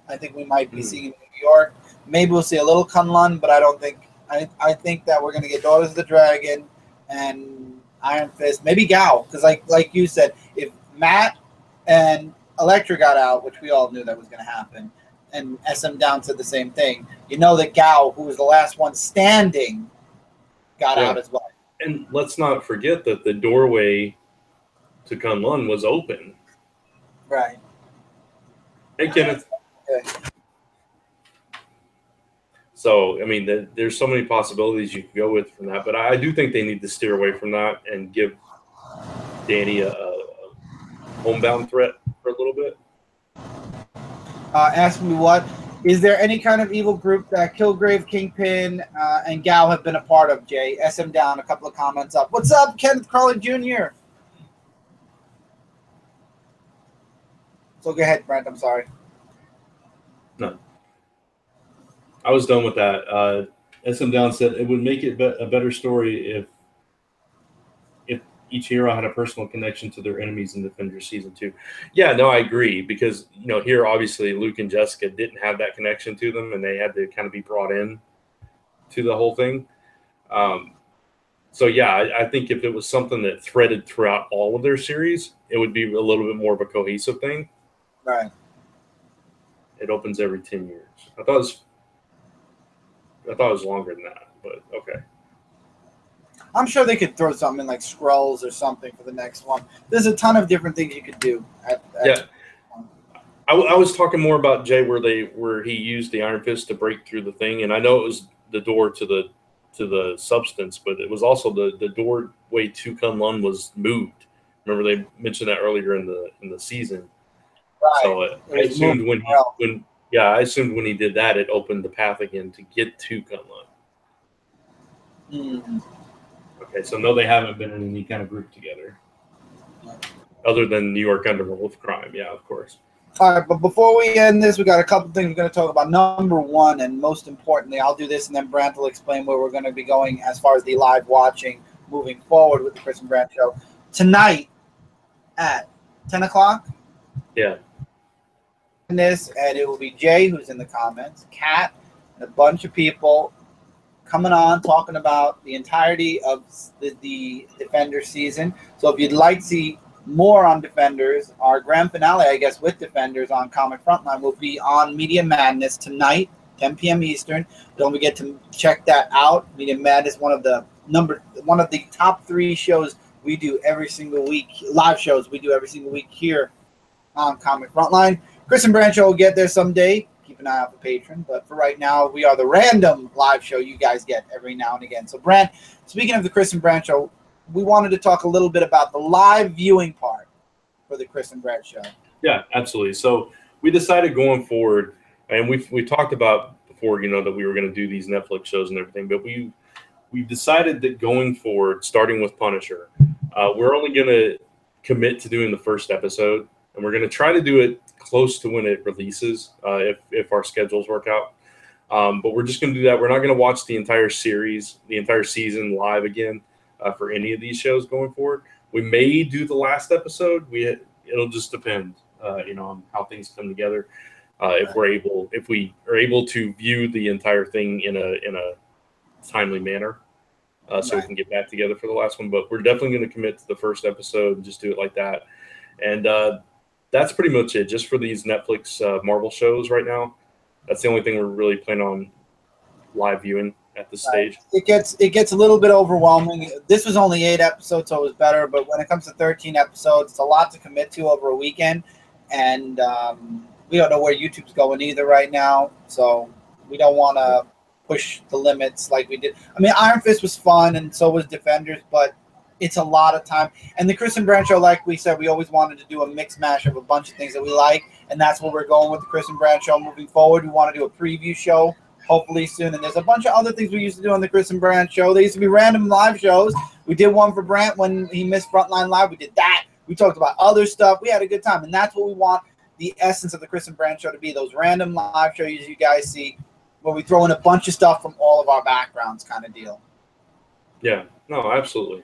I think we might be seeing New York. Maybe we'll see a little Kunlun, but I don't think. I think that we're going to get Daughters of the Dragon and Iron Fist, maybe Gao, because like you said, if Matt and Elektra got out, which we all knew that was going to happen, and SM Down said the same thing, that Gao, who was the last one standing, got out as well. And let's not forget that the doorway to Kunlun was open. Right. Hey, Kenneth. Okay. So, I mean, there's so many possibilities you could go with from that, but I do think they need to steer away from that and give Danny a homebound threat for a little bit. Ask me what. Is there any kind of evil group that Kilgrave, Kingpin, and Gao have been a part of, Jay? SM Down, a couple of comments up. What's up, Kenneth Crawley Jr.? So go ahead, Brent. I'm sorry. No. I was done with that. SM Down said it would make it a better story if each hero had a personal connection to their enemies in Defenders Season 2. Yeah, no, I agree, because here obviously Luke and Jessica didn't have that connection to them, and they had to kind of be brought in to the whole thing. So yeah, I think if it was something that threaded throughout all of their series, it would be a little bit more of a cohesive thing. Right. It opens every 10 years. I thought it was longer than that, but okay. I'm sure they could throw something in like Skrulls or something for the next one. There's a ton of different things you could do. I was talking more about Jay where he used the Iron Fist to break through the thing, and I know it was the door to the substance, but it was also the doorway to Kunlun was moved. Remember they mentioned that earlier in the season. Right. So I assumed I assumed when he did that, it opened the path again to get to Kunlun. Mm-hmm. Okay, so no, they haven't been in any kind of group together, other than New York Underworld of Crime. Yeah, of course. All right, but before we end this, we got a couple things we're going to talk about. Number one, and most importantly, I'll do this, and then Brant will explain where we're going to be going as far as the live watching moving forward with the Chris and Brant show tonight at 10 o'clock. Yeah. And it will be Jay, who's in the comments, Kat, and a bunch of people coming on talking about the entirety of the Defenders season. So if you'd like to see more on Defenders, our grand finale, I guess, with Defenders on Comic Frontline will be on Media Madness tonight, 10 p.m. Eastern. Don't forget to check that out. Media Madness, one of the top 3 shows we do every single week, live shows we do every single week here on Comic Frontline. Chris and Brant Show will get there someday. Keep an eye out for Patreon. But for right now, we are the random live show you guys get every now and again. So, Brant, speaking of the Chris and Brant Show, we wanted to talk a little bit about the live viewing part for the Chris and Brant Show. Yeah, absolutely. So we decided going forward, and we talked about before, that we were going to do these Netflix shows and everything, but we decided that going forward, starting with Punisher, we're only going to commit to doing the first episode, and we're going to try to do it close to when it releases, if our schedules work out. But we're just going to do that. We're not going to watch the entire series, the entire season live again for any of these shows going forward. We may do the last episode. It'll just depend, on how things come together. If we are able to view the entire thing in a timely manner, so we can get back together for the last one. But we're definitely going to commit to the first episode and just do it like that. And that's pretty much it, just for these Netflix Marvel shows right now. That's the only thing we're really planning on live viewing at this stage. It gets a little bit overwhelming. This was only 8 episodes, so it was better. But when it comes to 13 episodes, it's a lot to commit to over a weekend. And we don't know where YouTube's going either right now. So we don't want to push the limits like we did. I mean, Iron Fist was fun, and so was Defenders. But It's a lot of time. And the Chris and Brant show, like we said, we always wanted to do a mix mash of a bunch of things that we like, and that's what we're going with the Chris and Brant show moving forward. We want to do a preview show hopefully soon, and there's a bunch of other things we used to do on the Chris and Brant show. They used to be random live shows. We did one for Brant when he missed Frontline Live. We did that. We talked about other stuff. We had a good time, and that's what we want the essence of the Chris and Brant show to be, those random live shows you guys see where we throw in a bunch of stuff from all of our backgrounds kind of deal. Yeah, no, absolutely.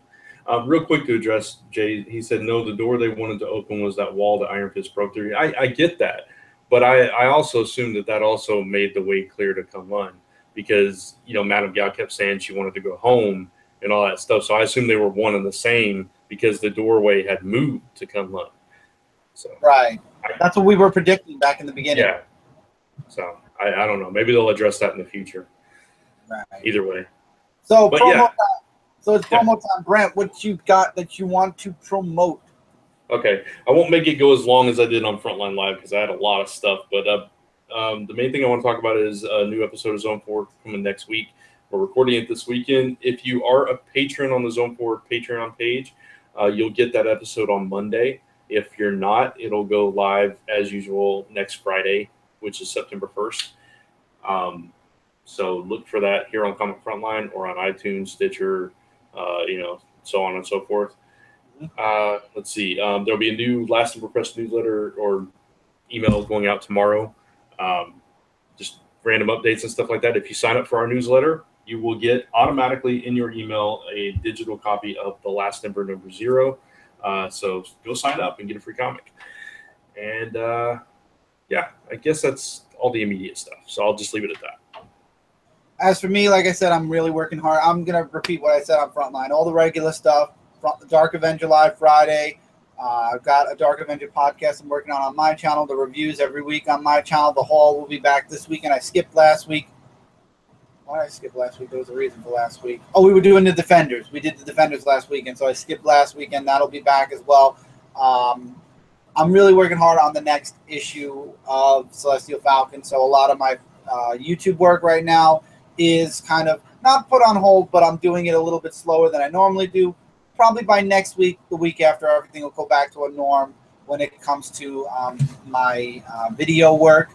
Real quick to address Jay, he said, no, the door they wanted to open was that wall that Iron Fist broke through. I get that, but I also assumed that also made the way clear to come on because, you know, Madame Gal kept saying she wanted to go home and all that stuff. So I assumed they were one and the same because the doorway had moved to come on. So right. That's what we were predicting back in the beginning. Yeah. So I don't know. Maybe they'll address that in the future. Right. Either way. So but promo yeah. time. So it's promo time. Brant, what you got that you want to promote? Okay. I won't make it go as long as I did on Frontline Live because I had a lot of stuff. But the main thing I want to talk about is a new episode of Zone 4 coming next week. We're recording it this weekend. If you are a patron on the Zone 4 Patreon page, you'll get that episode on Monday. If you're not, it'll go live as usual next Friday, which is September 1st. So look for that here on Comic Frontline or on iTunes, Stitcher, so on and so forth. Let's see. There'll be a new Last Emperor Press newsletter or email going out tomorrow. Just random updates and stuff like that. If you sign up for our newsletter, you will get automatically in your email a digital copy of The Last Emperor #0. So go sign up and get a free comic. And I guess that's all the immediate stuff. So I'll just leave it at that. As for me, like I said, I'm really working hard. I'm going to repeat what I said on Frontline. All the regular stuff. Dark Avenger Live Friday. I've got a Dark Avenger podcast I'm working on my channel. The reviews every week on my channel. The haul will be back this weekend. I skipped last week. Why did I skip last week? There was a reason for last week. Oh, we were doing the Defenders. We did the Defenders last weekend, so I skipped last weekend. That'll be back as well. I'm really working hard on the next issue of Celestial Falcon, so a lot of my YouTube work right now is kind of not put on hold, but I'm doing it a little bit slower than I normally do. Probably by next week, the week after, everything will go back to a norm when it comes to my video work.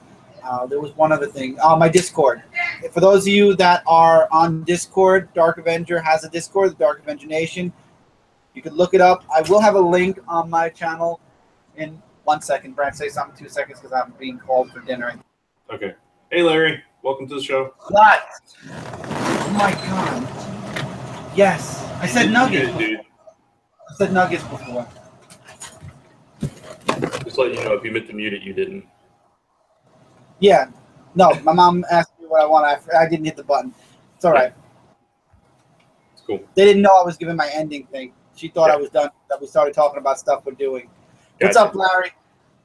There was one other thing. My Discord. For those of you that are on Discord, Dark Avenger has a Discord, the Dark Avenger Nation. You can look it up. I will have a link on my channel in 1 second. Brant, say something 2 seconds because I'm being called for dinner. Okay. Hey, Larry. Welcome to the show. What? Oh, my God. Yes. I said nuggets. Dude. I said nuggets before. Just let you know, if you meant to mute it, you didn't. Yeah. No, my mom asked me what I want. I didn't hit the button. It's all right. It's cool. They didn't know I was giving my ending thing. She thought I was done, that we started talking about stuff we're doing. What's up, Larry?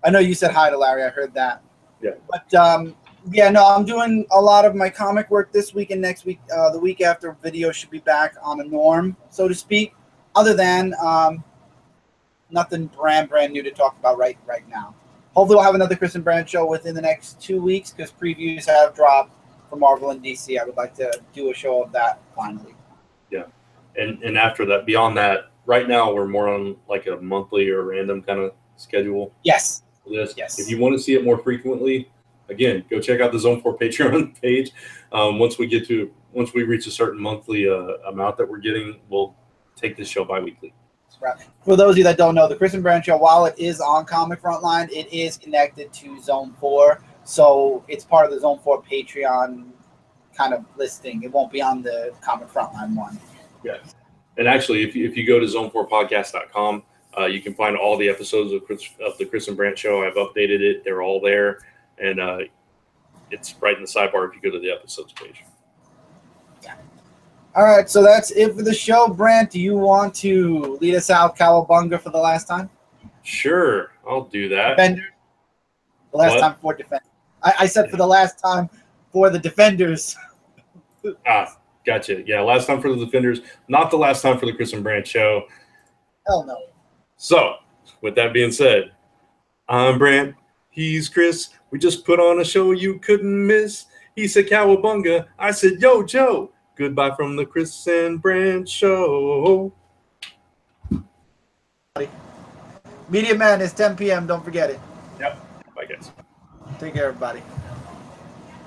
I know you said hi to Larry. I heard that. Yeah. But, I'm doing a lot of my comic work this week and next week. The week after, video should be back on a norm, so to speak. Other than nothing brand new to talk about right now. Hopefully we'll have another Chris and Brant show within the next 2 weeks because previews have dropped for Marvel and DC. I would like to do a show of that finally. Yeah. And after that, beyond that, right now we're more on like a monthly or random kind of schedule. Yes. For this. Yes. If you want to see it more frequently, again, go check out the Zone 4 Patreon page. Once we reach a certain monthly amount that we're getting, we'll take this show bi-weekly. Right. For those of you that don't know, the Chris and Brant show, while it is on Comic Frontline, it is connected to Zone 4. So it's part of the Zone 4 Patreon kind of listing. It won't be on the Comic Frontline one. Yeah. And actually, if you go to zone4podcast.com, you can find all the episodes of the Chris and Brant show. I've updated it. They're all there. And it's right in the sidebar if you go to the episodes page. Yeah. All right, so that's it for the show. Brant, do you want to lead us out Cowabunga for the last time? Sure, I'll do that. Defenders. The last time for Defenders. I said for the last time for the Defenders. Gotcha. Yeah, last time for the Defenders. Not the last time for the Chris and Brant show. Hell no. So, with that being said, I'm Brant. He's Chris. We just put on a show you couldn't miss. He said Cowabunga. I said, yo, Joe. Goodbye from the Chris and Brant show. Media Madness, 10 p.m. Don't forget it. Yep. Bye, guys. Take care, everybody.